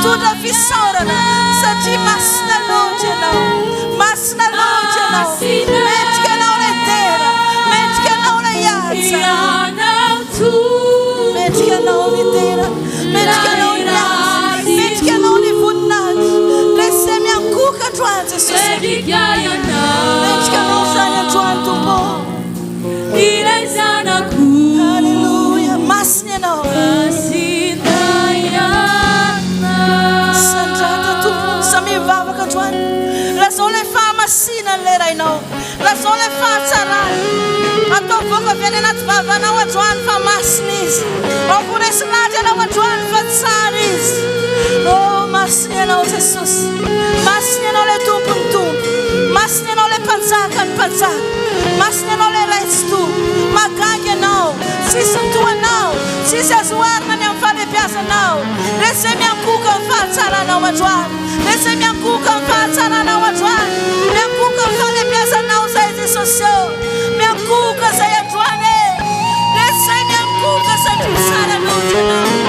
tudo a visora sati mas na longe não mente que não é terra mente que não é yatsa mente que não é terra mente que não é yatsa mente que não é vunat desce minha cuca tuante mente que não sai tuante bom aleluia mas não Sina lera ino la sole fa sarai a to poco viene na tva na watwan fa masnis oppure snata na watwan fa saris oh masneno Jesus masneno le tum masneno le panzaka masneno le restu magage no si tu no si se suar na nem fa de piazza no rese minha cuca fa sara na watwan rese minha cuca fa sara na watwan minha cuca fa de piazza não sai de social minha cuca sai a tuane rese minha cuca sai de sara no no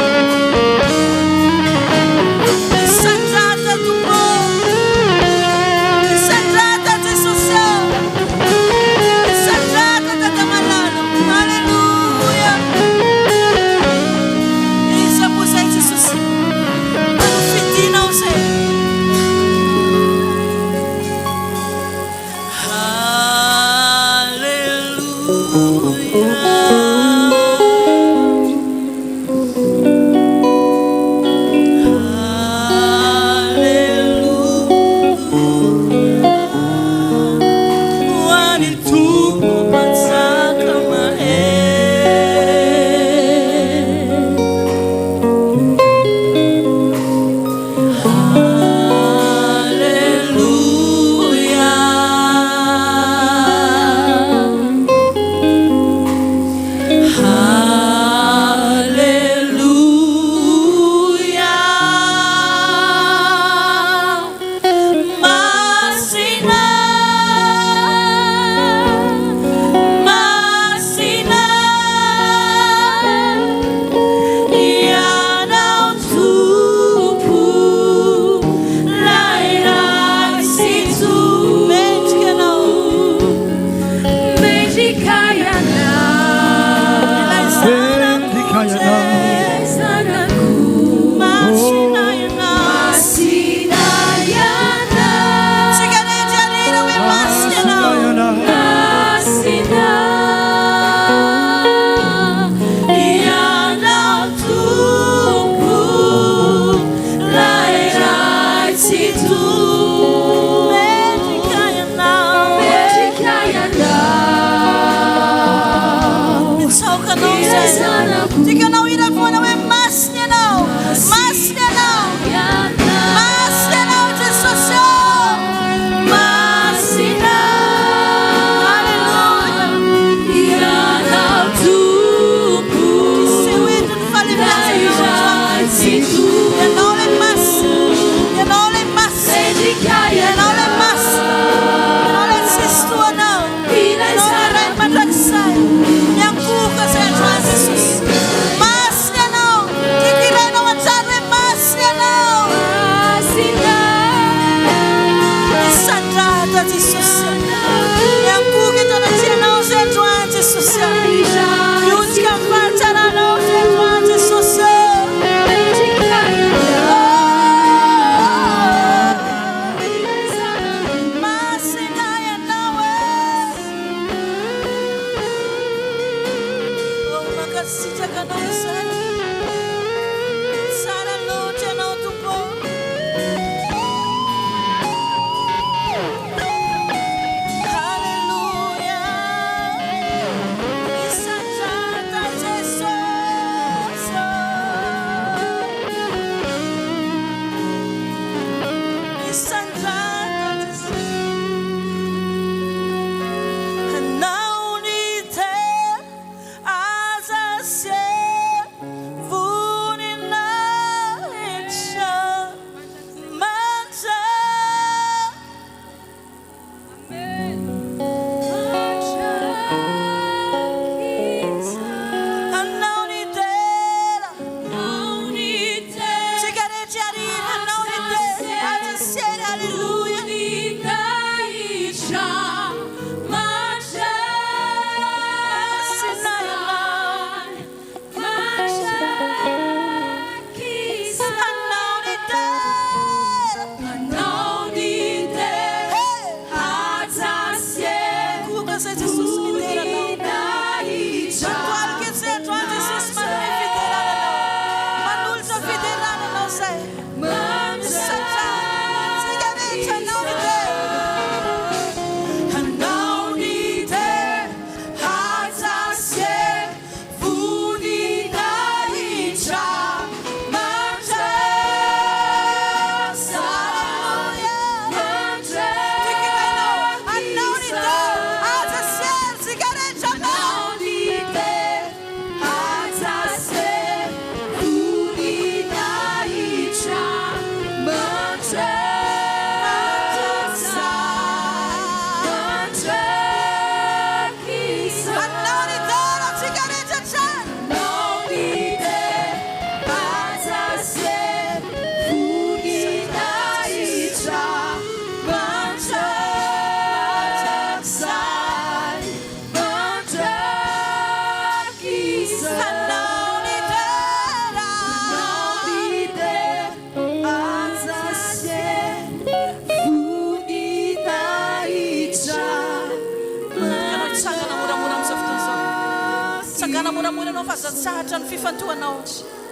moramora anao fa zatsahatra ny fifantohanao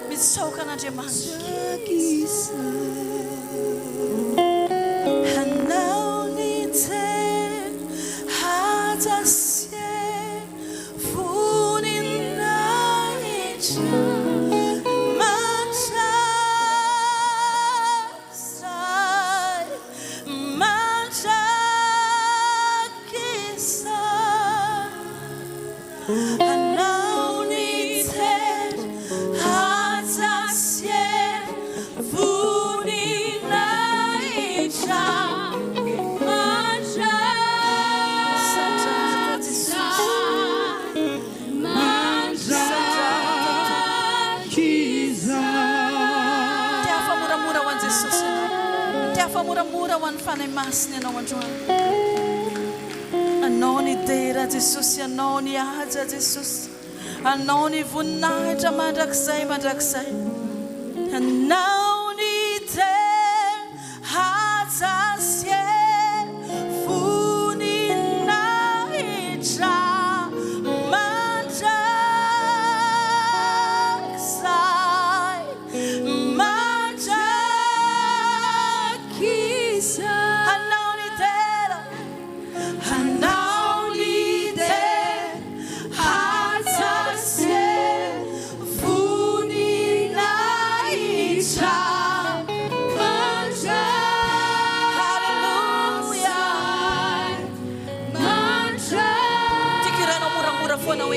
mitsaoka an'Andriamanitra. Anao ny tena hajasie voninahitra mandrasay mandrakisa. Anao ny tena hajasie voninahitra moramora ho an'ny fanahy masina ianao androany. Anao ny dera Jesosy, anao ny haja Jesosy, anao ny voninahitra mandrakizay mandrakizay. Anao ny tena haja sie voninahitra mandrakizay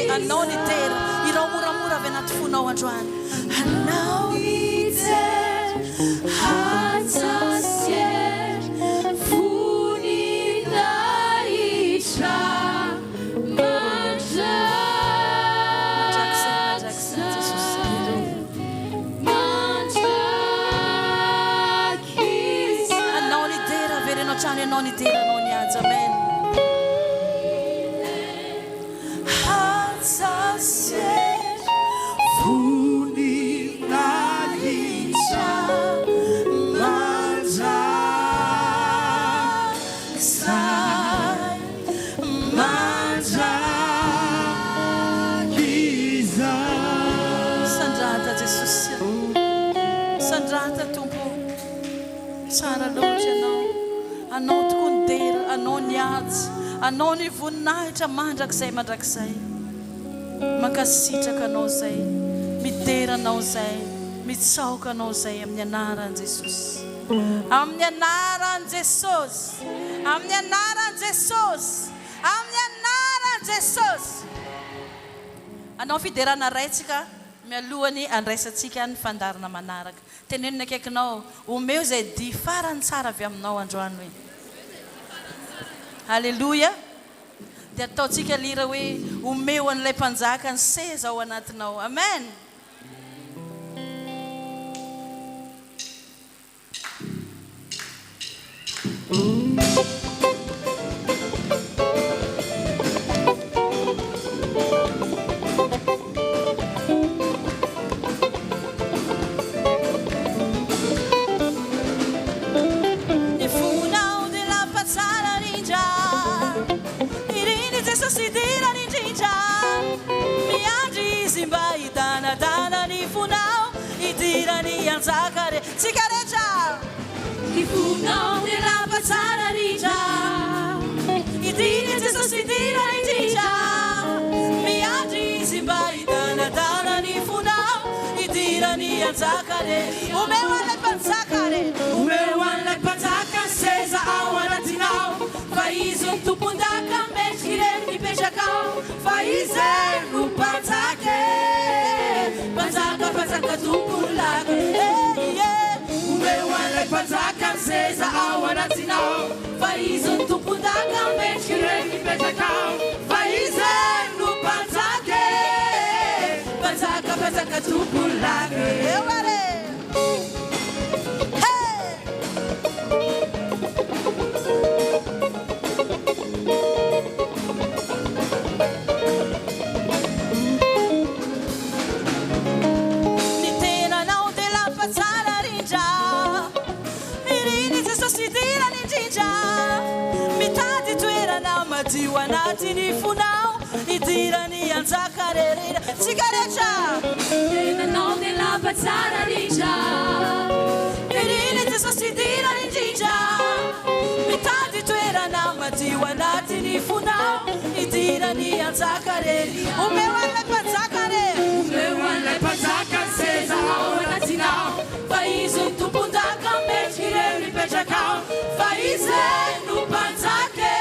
anao ny tera irao moramora avy anaty fonao androany. Anao ny tera hajasie voninahitra mandrakisa. Anao ny tera averenao trano, anao ny tera, anao ny haja. Amen. Anao tokony dera, anao ny haja, anao ny voninahitra mandrakizay mandrakizay. Mankasitraka anao zay, midera anao zay, mitsaoka anao zay amin'ny anaran'i Jesosy. Amin'ny anaran'i Jesosy, amin'ny anaran'i Jesosy, amin'ny anaran'i Jesosy. Anao fiderana raitsika mialohany andraisantsika ny fandarana manaraka. Tenenina akaikinao, omeo zay di farany tsara avy aminao androany hoe. Halleluja. Dia ataontsika lira hoe omeo an'ilay mpanjaka ny seza ao anatinao. Amen. Zakare, cicareccia, i funao della pazzara rigia, i dini adesso si tira in gigia, mi aggi si baitana dana ni funao, i tirani al zakare, umeo alle panzacca, sesa awaratinao, faiso tu pundaca, meskire mi pechacao, faise nu panzacche, panzacca tu pullaca. Panzaka sesa awaratinao Faizon tu pundaka mechire mi petakao Faizen nu panzake Panzaka tu pullake Wanati ni funao, itirani anzakarerira sigarecha tena nao nella bazzara rigia irini tisositira ninjija mitadi toerana madiwa natini funao idira ni anzakarerira umewale pazakare umewale pazaka seza wanatina faizu tupundaka mechire nipechaka faize nupanzake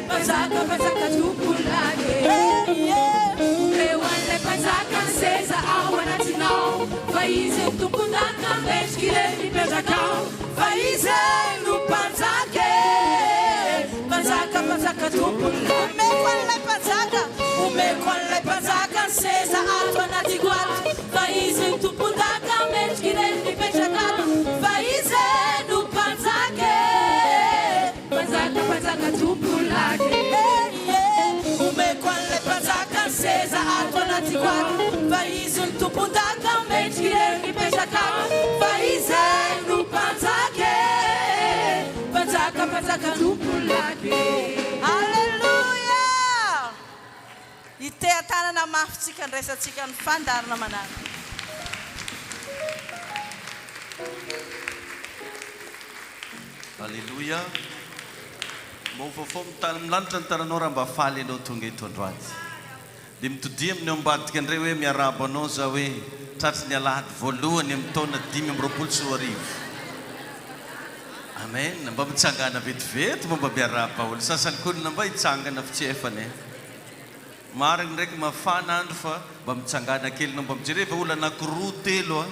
pazaka pazaka tupulake umewale pazaka seza wanatina faizu tupundaka mechire nipechaka faize nupanzake pazaka pazaka tupulake umewale pazaka seza wanatigwat faize tupundaka mechire nipechaka faize nupanzake pazaka pazaka tupulake umewale pazaka seza wanatigwat faize tupundaka mechire nipechaka faize nupanzake pazaka pazaka tupulake. Hallelujah! Ite atanana mafitsika ny resatsika ny fandarina manana. Hallelujah. Mofofo mitany milanitra ny tananao raha mba faly anao tonga eto androany. Dia mitodia amin'ny ambadika andreo hoe miarabo anao za hoe tratry ny alahady voalohany amin'ny taona 2024. Amen. Mba mitsangana vetivety mba miaraba olo. Sasany konina mba hitsangana fitsefany. Marigny ndraiky mafana andro fa mba mitsangana kely nao mba mijery fa olo anankiroa telo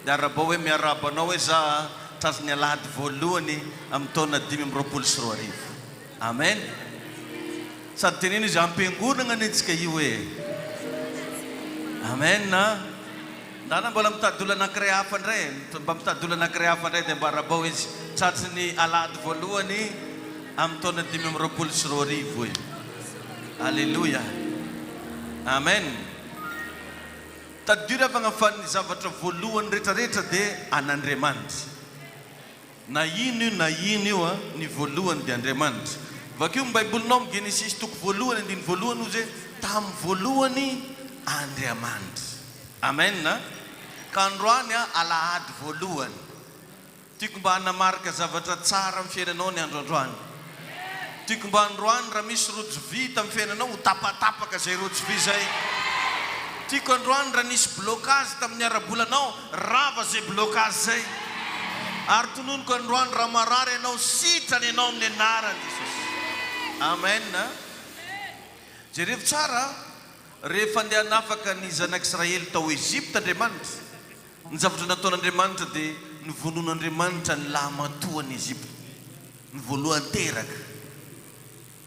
dia araba hoe miaraba anao hoe za tratry ny alahady voalohany amin'ny taona 2024. Amen. Sady teneny izy ampiangonana anetsika io hoe amen na mbola mitady olo anankiray hafa indray mba mitady olo anankiray hafa indray dia mba araba hoe izy tratry ny alahady voalohany amin'ny taona 2024 hoe. Alleluia. Amen. Tadira fagnafan'ny zavatra voalohany rehetrarehetra dia an'Andriamanitra. Na ino io ny voalohany dia Andriamanitra. Vakio ny Baibolinao amin'ny Genesis toko voalohany andiny voalohany ozy tamin'ny voalohany Andriamanitra. Amen na. Ka androany alahady voalohany. Tiako mba hanamarika zavatra tsara amin'ny fiainanao ny androandroany. Tiako mba androany raha misy rojo vita amin'ny fiainanao ho tapatapaka zay rojo vy zay. Tiako androany raha nisy blocage tamin'ny arabolanao rava zay blocage zay. Ary tononoko androany raha marary ianao sitrany ianao amin'ny anarany Jesosy. Amen. Jereo tsara rehefa andeha hanafaka ny zanak'Israely tao Ezipta Andriamanitra. Ny zavatra nataon'Andriamanitra dia ny vonon'Andriamanitra ny lamatoan'ny Ezipta. Ny voalohany teraka.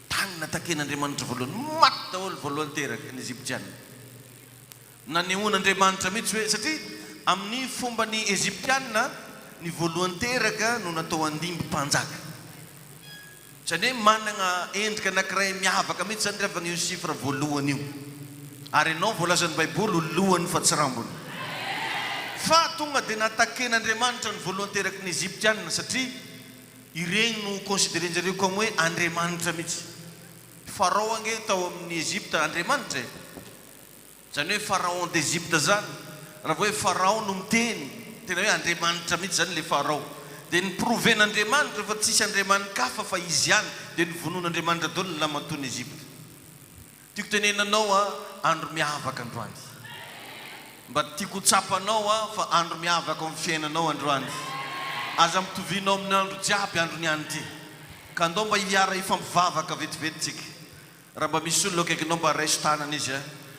Tany nataken'Andriamanitra voalohany maty daholo voalohany teraka ny Eziptiana. Nanehoan'Andriamanitra mihitsy hoe satria amin'ny fomba ny Eziptiana ny voalohany teraka no natao andimby mpanjaka. Zany hoe manana endrika anankiray miavaka mihitsy zany rehefa io sifra voalohany io. Ary ianao voalazan'ny Baiboly lohany fa tsy rambony. Fa tonga dia nataken'Andriamanitra ny voalohany teraky ny Eziptiana satria ireny no considérenjareo comme hoe Andriamanitra mihitsy. Farao ange tao amin'ny Ezipta Andriamanitra. Zany hoe Pharaon d'Ezipta zany. Raha hoe Farao no miteny tena hoe Andriamanitra mihitsy zany le Farao. Dia ny proven'Andriamanitra fa tsisy Andriamanikafa fa izy ihany dia ny vonon'Andriamanitra daholo ny lamatoan'ny Ezipta. Tiako tenenanao andro miavaka androany. Mba tiako tsapanao fa andro miavaka amin'ny fiainanao androany. Aza mitovinao amin'ny andro jiaby andro niany ty. Ka andao mba hiara ifampivavaka vetivety tsika. Raha mba misy olona akaikinao mba raiso tanana izy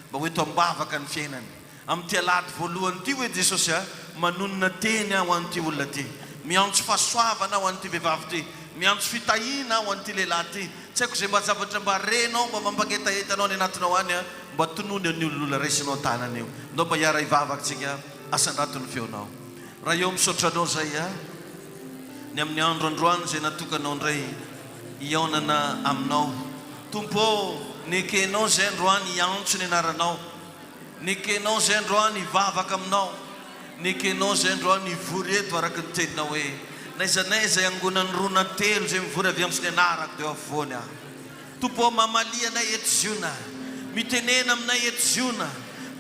mba hoe toambavaka ny fiainany. Amin'ny alahady voalohany ty hoe Jesosy manonona teny ho an'ity olona ty. Miantso fahasoavana ho an'ity vehivavy ty. Miantso fitahiana ho an'ity lehilahy ty. Tsy haiko zay mba zavatra mba renao mba mampaghetahetanao ny anatinao any mba tonony ny olona raisinao tanana eo. Ndao mba hiara hivavaka tsika asandraton'ny feonao. Raha eo misotranao zay ny amin'ny andro androany zay natokanao ndray iaonana aminao. Tompo nekenao zay androany hiantso ny anaranao. Nekenao zay androany hivavaka aminao. Nekenao zay androany hivory eto araka ny teninao hoe naizanaiza angonany rona telo zay mivory avy amin'ny sy ny anarako dia afovoany Tompo mamalia anay eto ziona. mitenena aminay eto ziona,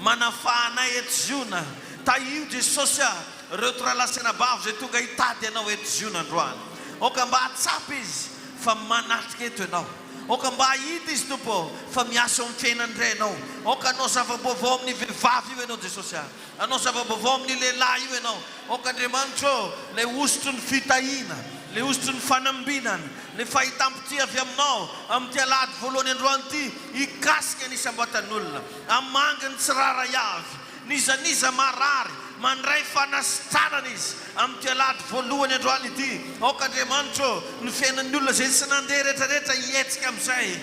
manafahanay eto ziona. Taio Jesosy reo toralasena bavo zay tonga hitady anao eto ziona androany. Oka mba hatsapa izy fa manatrika eto ianao. Oka mba hahita izy tompo fa miasa amin'ny fiainandray ianao. Oka anao zava-baovao amin'ny vehivavy io ianao Jesosy. Anao zava-baovao amin'ny lehilahy io ianao. Oka Andriamanitro le osotro ny fitahina, le osotro ny fanambinana, le fahitam-pity avy aminao amin'ny alahady voalohany androany ity hikasika ny isam-batan'olona, hamangy ny tsirara avy, nizaniza marary, mandray fanasitranana izy amin'ny alahady voalohany androany ity. Oka Andriamanitro ny fiainan'ny olona zay tsy nandeha rehetrarehetra hietsika amin'izay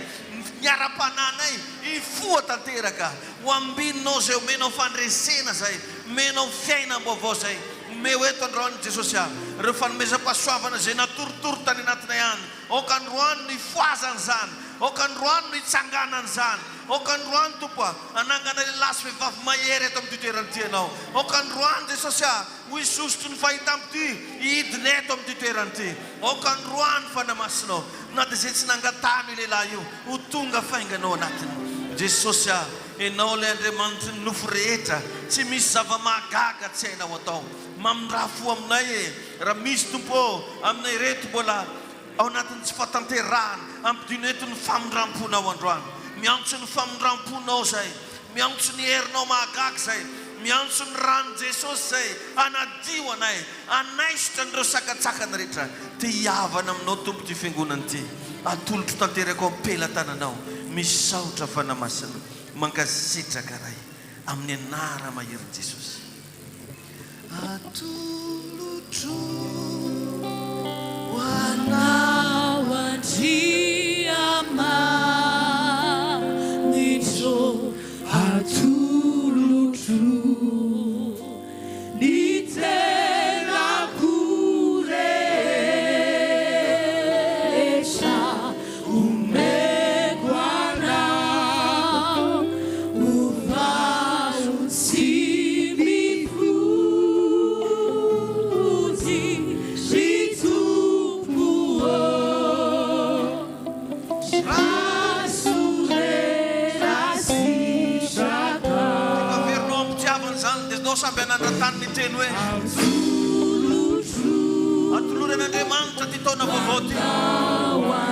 miara-pananay hifoha tanteraka ho ambininao zay omenao fandresena zay, omenao fiainam-baovao zay. Meo eto androany Jesosy reo fanomezam-pahasoavana zay natorotoro tany anatinay any. Oka androany ny foazany zany, oka androany ny itsanganany zany. Oka androany tompo anangana lehilahy sy vehivavy mahery eto amin'ny toerana ity ianao. Oka androany Jesosy ho isosotro ny fahitam-pity hidina eto amin'ny toerana ity. Oka androany fanamasinao na dia zay tsy nangatahany io lehilahy io ho tonga fainganao anatiny. Jesosy ianao le Andriamanitry ny nofo rehetra, tsy misy zava-mahagaga tsy hainao atao. Mamindrafo aminay raha misy tompo aminay reto mbola ao anatin'ny tsy fatanterahana, ampidino eto ny famindramponao androany. Miantso ny famindramponao zay, miantso ny herinao mahagaga zay, miantso ny rano Jesosy zay anadio anay, anaisotra an'ireo sakatsakana rehetra ty hiavana aminao tompo ty fiangonana ty. Atolotro tanteraka ao am-pelantananao, misaotra fanamasina, mankasitraka ray amin'ny anara mahery Jesosy. Atolotro wanao andriamanitro, atolotro ny tena kurehetra omeko anao ho vazo tsy samby anandratany ny teny hoe atoloran'Andriamanitra ty taona vaovao ty,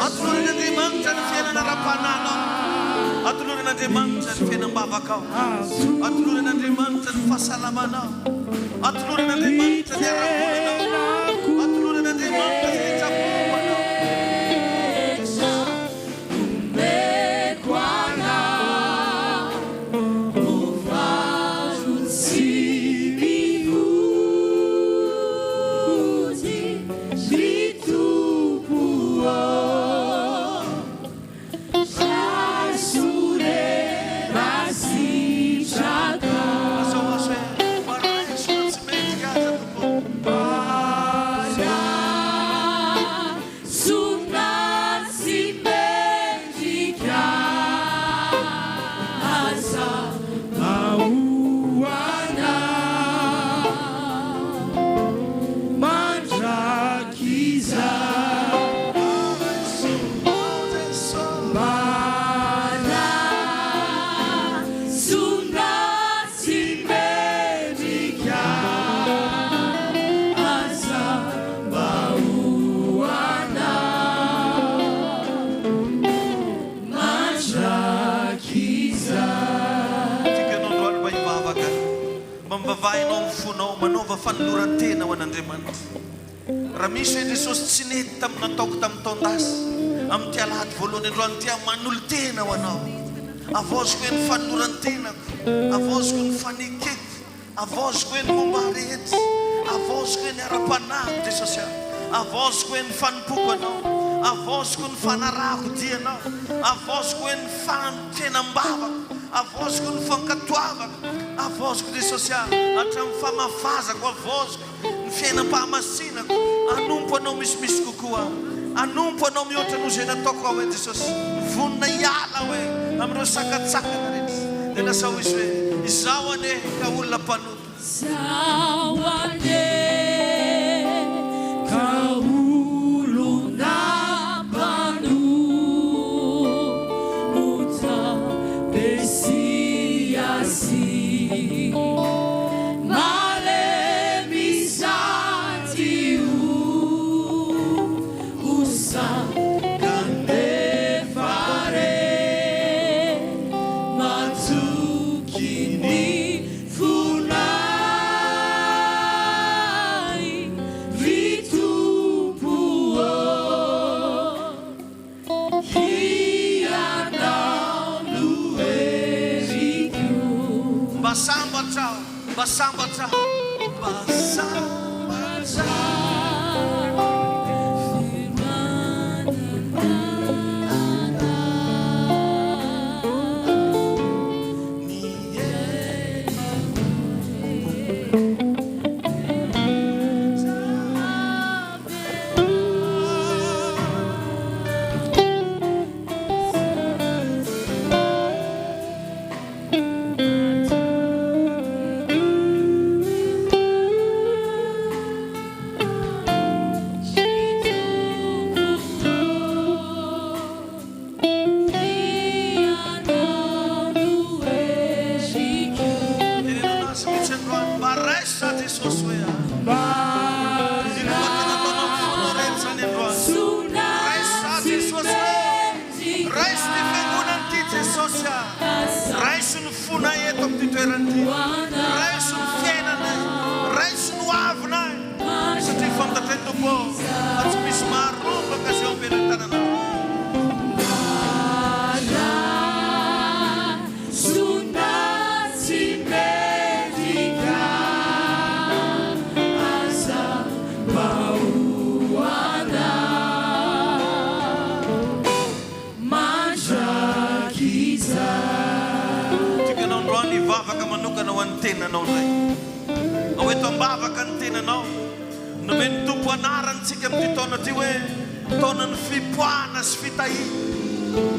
atoloran'Andriamanitra ny fiainana ara-pananao, atoloran'Andriamanitra ny fiainam-bavakao, atoloran'Andriamanitra ny fahasalamanao, atoloran'Andriamanitra ny ara-bolonao, atoloran'Andriamanitra ny fitsaboanao. Manova fanoloran-tena ho an'Andriamanitra. Raha misy hoe Jesosy tsy nety tamin'ny nataoko tamin'ny taon-dasy, amin'ny ty alahady voalohany androany ty manolo-tena ho anao. Avozoko hoe ny fanoloran-tenako, avozoko ny fanekeko, avozoko hoe ny momba rehetra, avozoko hoe ny ara-panahy Jesosy, avozoko hoe ny fanompoko anao, avozoko ny fanarahako dianao, avozoko hoe ny fiainam-bavako, avozoko ny fankatoavako, avozoko Jesosy hatramin'ny famafazako, avozoko ny fiainam-pahamasinako. Anompo anao misimisy kokoa, anompo anao mihoatra noho zay nataoko ao hoe Jesosy, vonona hiala hoe amin'ireo sakatsakana rehetra. Dia lasa izy hoe izaho ane ka olona mpanoto, izaho ane ka olona mpanomota. Basambaza. Basambaza.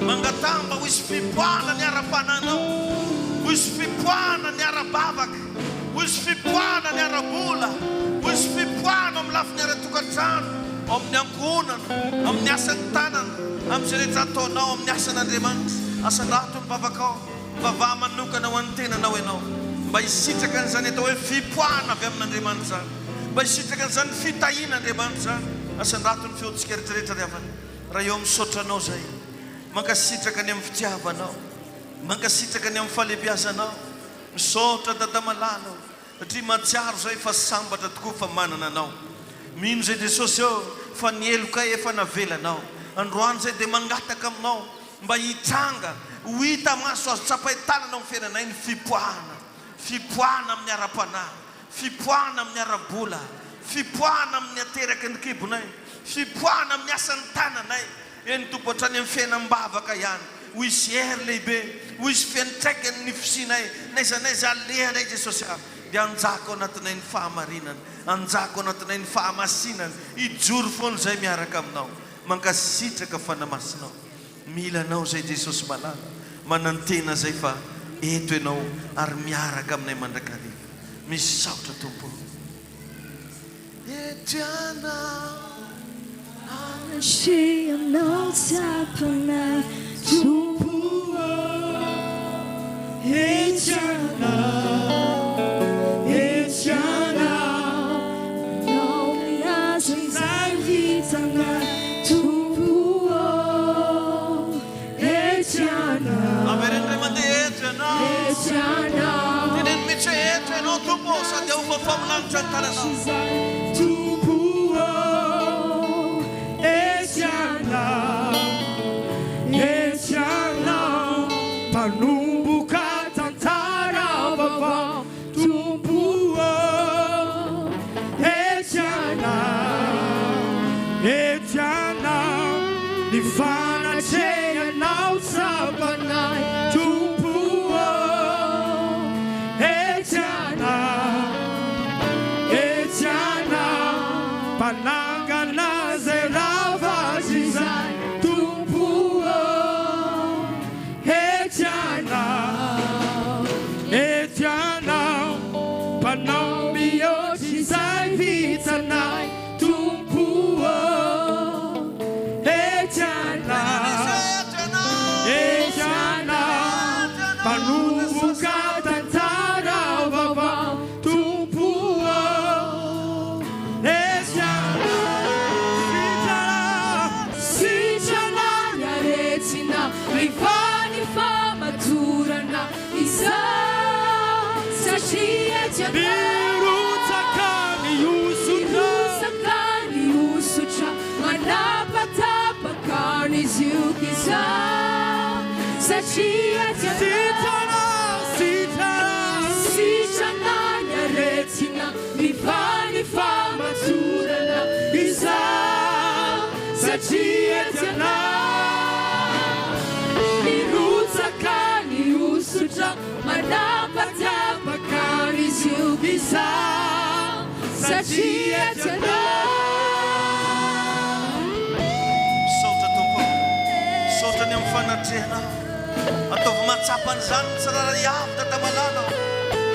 Mangatamba wis fipwana ni arapana no. Wis fipwana ni arabavak. Wis fipwana ni arabula. Wis fipwana mlaf ni aratukatan. Om nyankunan, om nyasantanan, om siritato na om nyasanan remans. Asalatun bavako, bavaman nuka na wantina na weno. Bay sitakan san ito fipwana vem nan remansa. Bay sitakan san fitayin nan remansa. Asalatun field skirtrita devan. Rayom sotanozay. Magkasitakan yung fitiavanao. Magkasitakan yung falibiasanao. Sota dadamalano. At imatyar sa ifasambat at kufamananao. Minse de sosyo, fanyelu kaya fanavela nao. Anruan sa de mangatakam nao. Bayitanga. Uita maso sa paitana ng fena na in fipuana. Fipuana mnyarapana. Fipuana mnyarabula. Fipuana mnyaterakan kibunay. Fipuana mnyasantana na. Entu potan yang fenam bavaka yan. Wis yer lebe, wis fenteken nifsinay. Nesa leer de sosial. Di anzako na tunain famarinan, anzako na tunain famasinan. Ijurfon sa miarakam nao. Mangkasita ka fanamas nao. Mila nao sa Jesus malan. Manantina sa ifa. Ito nao armiarakam na mandakadi. Misaw ta tumpo. Etiana. She knows happening to it's Jana no me hasn't to it's Jana didn't meet it and not to post at the overflow Fana cheia não sabanai tumpuo Etiana pananga nazerava zizai tumpuo Etiana panambio zizai vitanai Sitana satria tianao nirotsaka nihosotra manapatapaka ny ziobisa satria tianao Saotra tompo saotra ny amin'ny fanatrehanao ataovy matsapa an'izany ny tsarara iavy tatamalana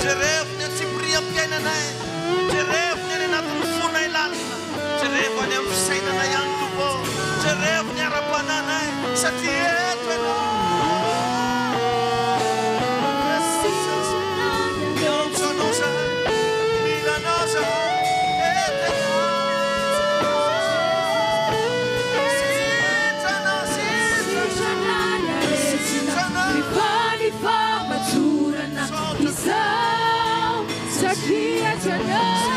jerevy ny antsibriam-piainanay jerevy ny any anatin'ny fonay lalina jerevy any amin'ny fisainana ihany tompo jerevy ny ara-pananay satria eto ianao satria tianao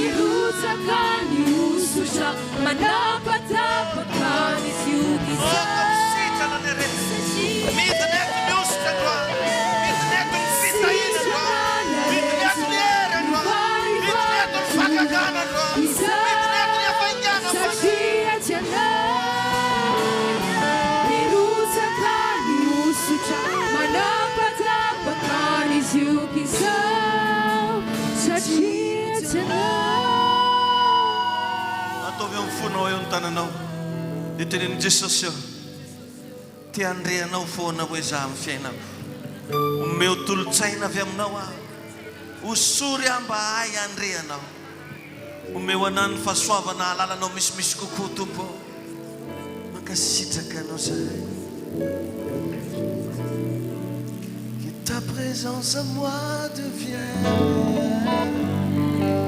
nirotsaka nihosotra manapatapaka ny ziobisa satria tianao nirotsaka nihosotra manapatapaka ny ziobisa satria tianao ataovy amin'ny fonao eo ny tananao dia tenen'i Jesosy eo tia andreanao foana hoe za amin'ny fiainako omeo tolotsaina avy aminao aho osory aho mba hay andreanao omeo anahy ny fahasoavana halalanao misimisy kokoa tompo mankasitraka anao zahay que ta présence en moi devienne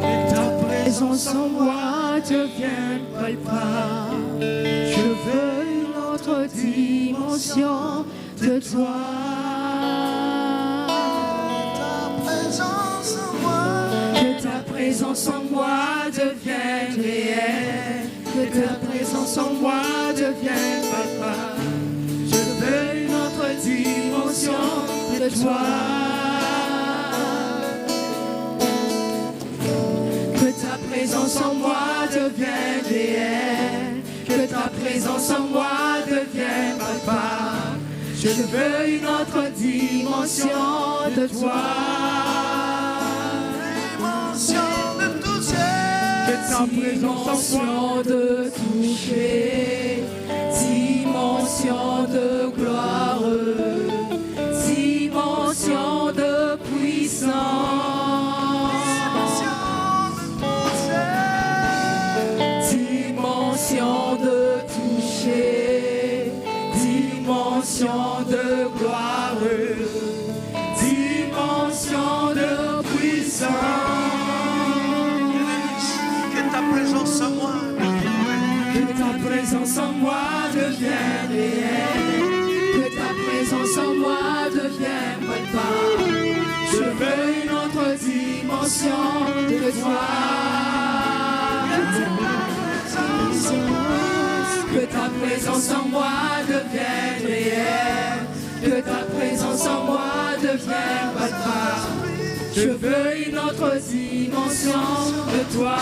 que ta présence en moi devienne palpable je veux une autre dimension de toi que ta présence en moi devienne réelle que ta présence en moi devienne palpable je veux une autre dimension de toi que ta présence en moi devienne réelle que ta présence en moi devienne palpable je veux une autre dimension de toi que ta présence en moi de toucher dimension de gloire dimension de puissance dimension de toucher dimension de gloire dimension de puissance que ta présence en moi que ta présence en moi devienne réelle que ta présence en moi devienne palpable je veux une autre dimension de toi que ta présence en moi devienne réelle que ta présence en moi devienne palpable je veux une autre dimension de toi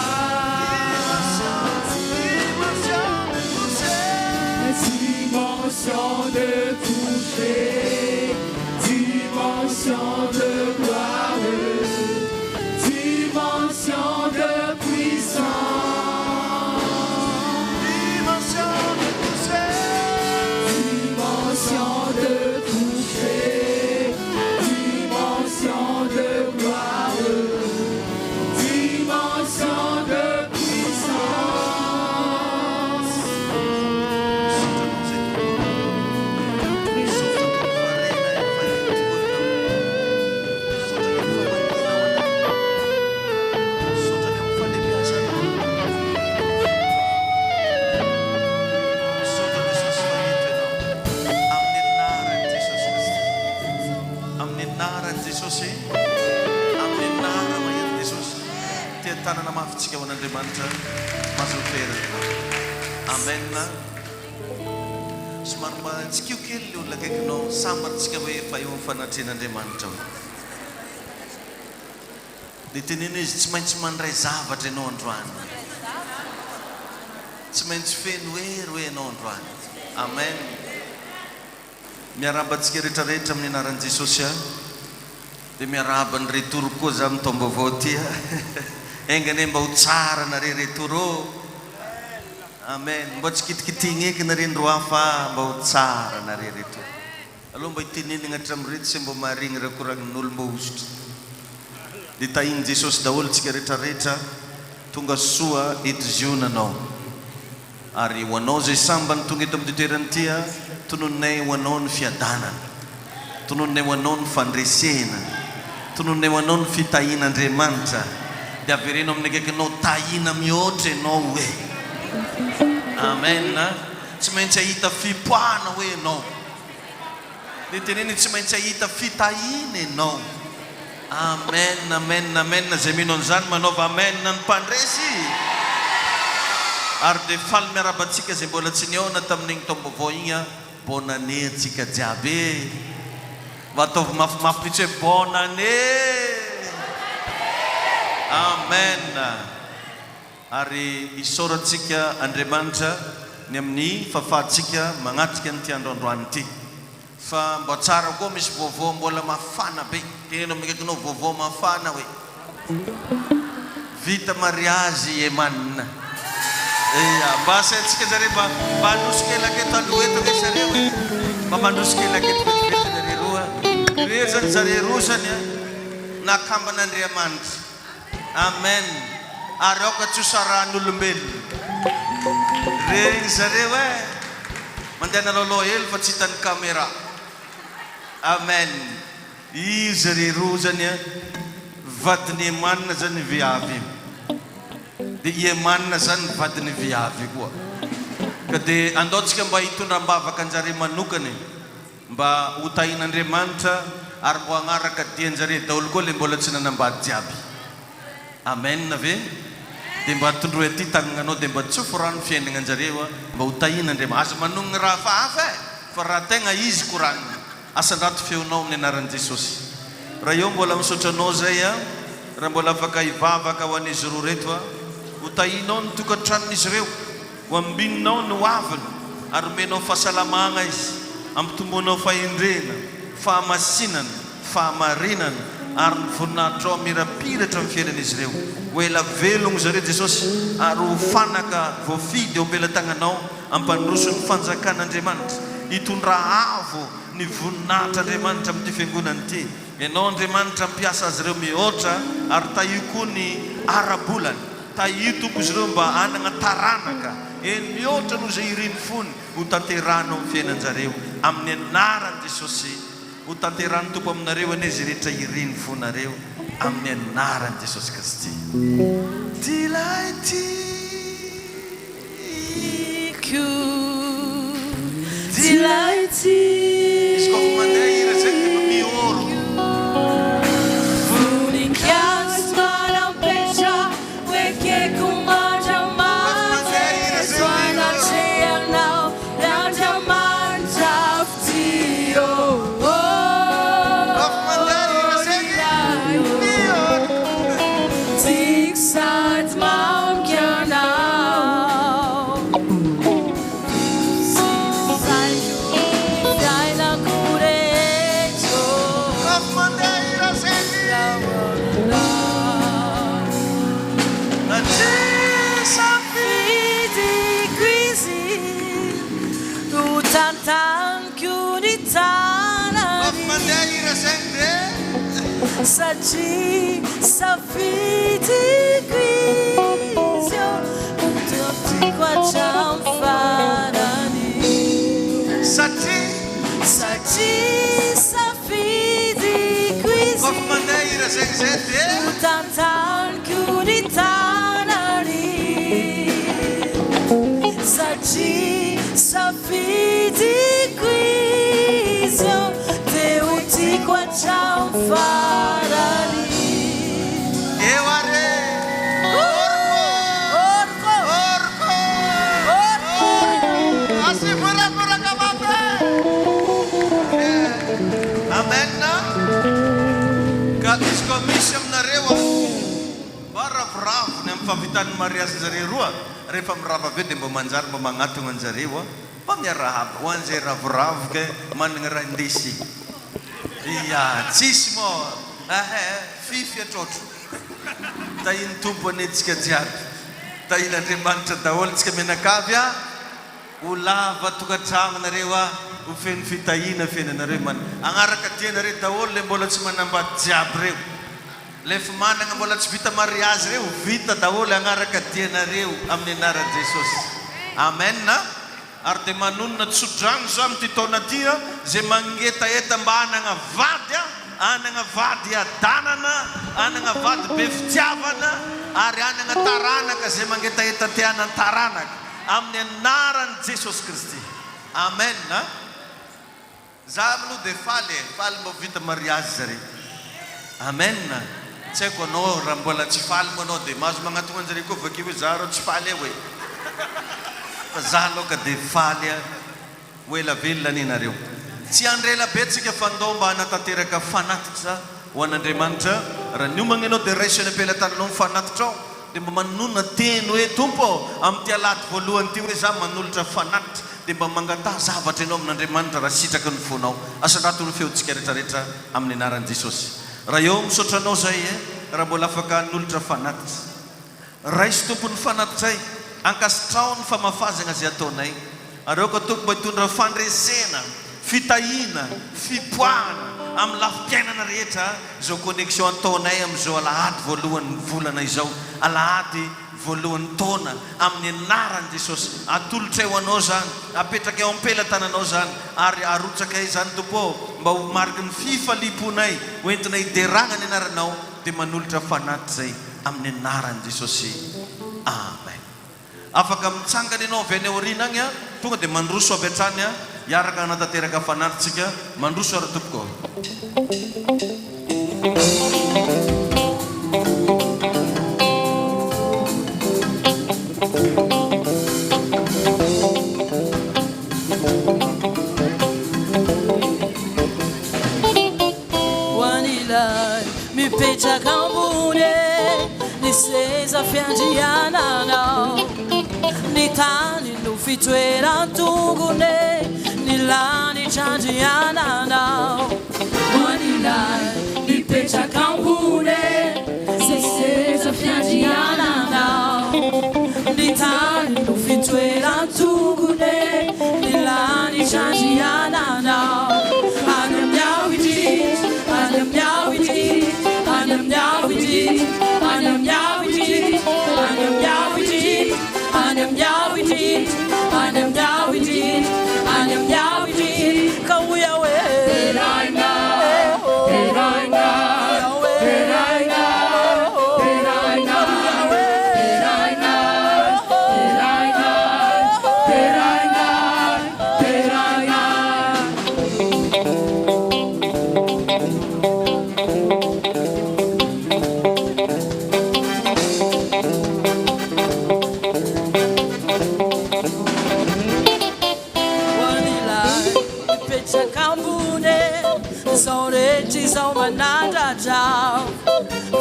dimension de toucher dimension de gloire dimension de puissance dimension de toucher dimension de gloire dimension de puissance tanana mafitsika ho an'Andriamanitra mazotoerana amen somary mba tsikio kely le olona akaikinao sambatsika hoe efa eo amin'ny fanatrehan'Andriamanitra dia tenena izy tsy maintsy mandray zavatra ianao androany Tsy maintsy feno hoe anao androany. Amen. Miarabantsika rehetrarehetra amin'ny anaran'i Jesosy. Dia miaraba ny retoro koa za amin'ny taom-baovao ty. Engane mba ho tsara nareo retoro. Amen. Mba tsy kitikitiny eky nareo ndro hafa mba ho tsara nareo retoro. Aloha mba hitenenina hatramin'ireto sy mba maharigny rakoragn'olo mba hositra. Dia tahiny Jesosy daholo tsika rehetrarehetra tonga soa hetozionanao. Ary ho anao zay sambany tonga eto amin'ny toerana ity, tononay ho anao ny fiadanana, tononay ho anao ny fandresena, tononay ho anao ny fitahian'Andriamanitra. Dia avereno amin'ny akaikinao tahina mihoatra ianao hoe. Amen. Tsy maintsy ahita fipoahana hoe ianao. Dia teneny tsy maintsy ahita fitahiana ianao. Amen, amen, amen. Zay mino an'izany manaova amen ny mpandresy. Ary dia faly miarabantsika zay mbola tsy niaona tamin'igny taom-baovao igny, bonne année antsika jiaby. Mba ataovy mafimafy mihitsy hoe bonne année. Amen. Ary isaorantsika Andriamanitra ny amin'ny fahafahantsika magnatrika n'ity androandroany ity. Fa mba tsara koa misy vaovao mbola mafana be. Teneno amin'ny akaikinao vaovao mafana hoe vita mariage emanina. Mba asaintsika zareo mba handrosika elaketo aloeto ve zareo hoe mba mandrosika elaketo vetivety zareo roa. Ireo zany zareo roa zany nakamban'Andriamanitra. Amen. Ary aoka tsy hosaran'olombelona. Regny zareo mandeha nalalao hely fa tsy hitan'ny caméra. Amen. Io zareo roa zany vadiny emanina zany viavy. Dia emanina zany vadiny viavy koa. Ka dia andaontsika mba hitondram-bavaka anjareo manokany mba ho tahian'Andriamanitra ary mbo hagnaraka dianjareo daholo koa le mbola tsy nanambady jiaby. Amen ve? Dia mba tondroy aty tagnanao dia mba tsofo rano fiainana anjareo mba ho tahian'Andriamanitra. Azo manonona raha hafahafa fa raha tegna izy koranina. Asandrato feonao amin'ny anaran'i Jesosy. Raha eo mbola misaotranao zay raha mbola afaka hivavaka ho an'izy roa reto ho tahinao ny tokantranon'izy ireo, ho ambininao ny hoaviny ary omenao fahasalamagna izy, ampitomboanao fahendrena, fahamasinana, fahamarinana ary ny voninahitro mirapiratra amin'ny fiainan'izy ireo. Ho ela velogno zareo Jesosy ary ho fanaka voafidy eo ambela tagnanao ampandroso ny fanjakan'Andriamanitra. Hitondra avo ny voninahitr'Andriamanitra amin'ity fiangonana ity. Ianao Andriamanitra mpiasa azy ireo mihoatra ary tahio koa ny ara-bolany. Tahio tompo izy ireo mba hanana taranaka eny mihoatra noho izay iriny fony ho tanterano amin'ny fiainan-jareo amin'ny anaran'i Jesosy. Ho tanterano tompo aminareo an'izy rehetra iriny fonareo amin'ny anaran'i Jesosy Kristy. Izy koa fa mandeha hira zay dia mioro. Saci safiti quisio tutti qua ciamfarani. Saci safiti quisio Kofmandeira zegzete tantan curitanari. Saci safiti quisio tutti qua ciamfarani. Amen. Ka izy koa misy aminareo baravoravo ny amin'ny fahavitan'ny mariazy zareo roa rehefa mirava avy eo dia mba manjary mba magnatogna anjareo mba miarahaba ho an'izay ravoravoka managna raha indesy ia tsisy mo fify atrotro tahiny tompo anetsika jiaby tahiny Andriamanitra daholo tsika menakavy ho lava tokantrano nareo ho feno fitahina fenanareo agnaraka tianareo daholo le mbola tsy manambady jiaby reo le fa managna mbola tsy vita mariazy reo vita daholo agnaraka tianareo amin'ny anaran'i Jesosy amen ary dia manonona tsodrano za amin'ity taona ty zay mangetaeta mba anagna vady adanana anagna vady be fitiavana ary anagna taranaka zay mangetaeta tiana taranaka amin'ny anaran'i Jesosy Kristy amen za aloha dia faly mba vita mariazy zare amen tsy haiko anao raha mbola tsy faly moa anao dia mahazo magnatogna anjare koa vakeo hoe za rao tsy faly hoe fa za aloka dia faly ho ela velona ninareo tsy andrela betsika fandao mba hanatanteraka fanatitra ho an'Andriamanitra raha niomagna anao dia raisiny ampelantananao mifanatitra ao dia mba manonona teny hoe tompo amin'ity alady voalohany ty hoe za manolotra fanatitra dia mba mangataha zavatra ianao amin'Andriamanitra raha sitraka ny fonao asandraton'ny feontsika rehetrarehetra amin'ny anaran'i Jesosy raha eo misotranao zay raha mbola afaka nolotra fanatitra raisy tompony fanatitray ankasitrao ny famafazana zay ataonay ary eo ka tompo mba hitondra fandresena fitahina fipoahana amin'ny lafim-piainana rehetra zao connexion ataonay amin'izao alahady voalohany volana izao alahady voalohany taona amin'ny anaran'i Jesosy atolotra eo anao zany apetraka eo am-pelantananao zany ary arotsaka zany tompo mba ho mariky ny fifaliponay hoentina hideragna ny anaranao dia manolotra fanatitra zay amin'ny anaran'i Jesosy amen afaka mitsangana ianao avy any aoriana agny tonga dia mandroso avy hatrany hiaraka hanatanteraka fanatitsika mandroso ary tompoko mipetraka ambony ny seza fiandriananao ny tany no fitoeran-tongony ny lanitra andriananao mipetraka ambony ny seza fiandriananao ny tany no fitoeran-tongony ny lanitra andriananao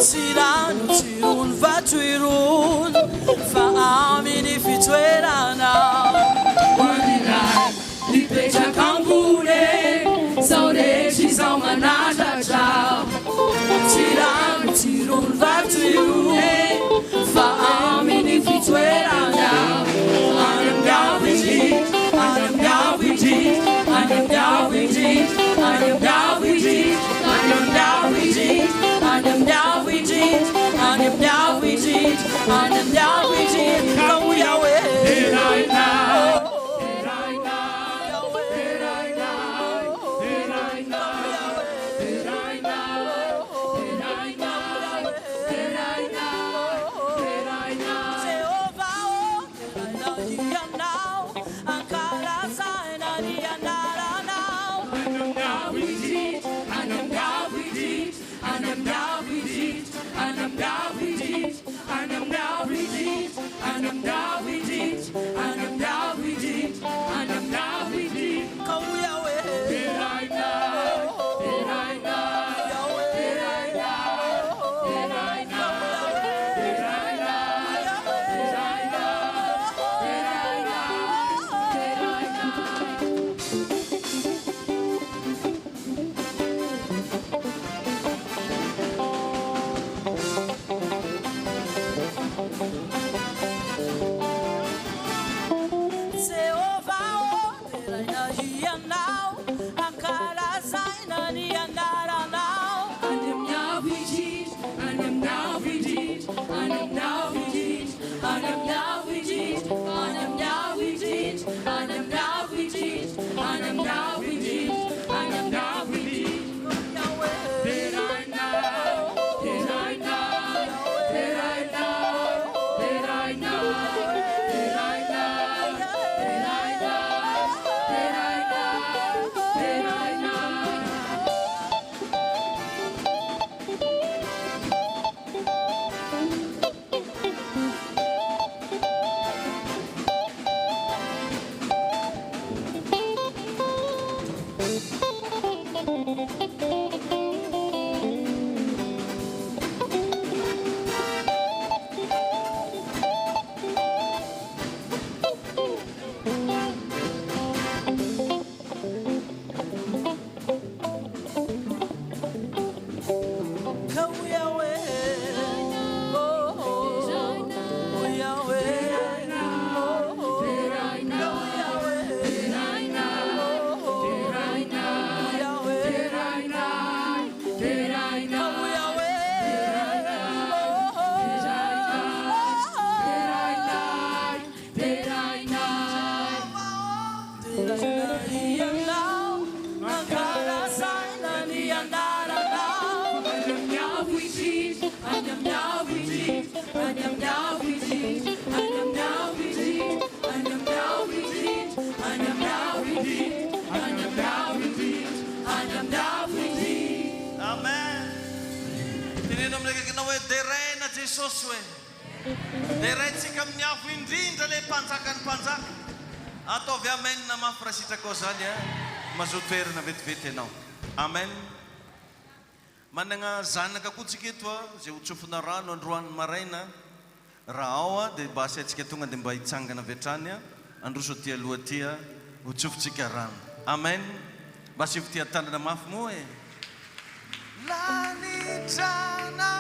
Sirano tirun vaturun fa amini fitoerana wanila lipecha kambune saureci saumanata chao Sirano tirun vaturun fa amini fitoerana I'm down with it I'm down with it I'm down with it I'm down with it I'm down with it I am down with it, I am down with it, I am down with it. Come we are way right now. Right now, right now, right now, right now, right now, right now. Jehovah, I love you now. Ankara sign I now. I am down with it, I am down with it, I am down with it. And I'm down with it, and I'm down with it, and I'm down with it, and I'm down with it, and I'm down with it. Come we are way Right now, right now, right now, right now, right now, right now, lekakina hoe deraina Jesosy hoe deraintsika amin'ny avo indrindra le mpanjakany mpanjaka ataovy amen na mafy raha sitraka zany mazoto toerana vetivety ianao amen. Manana zanaka koa tsika eto zay hotsofona rano androany maraina raha ao dia mba asaintsika tonga dia mba hitsangana avy hatrany androso ty aloha ty hotsofotsika rano amen. Mba asivy ty tanana mafy moa lanitrana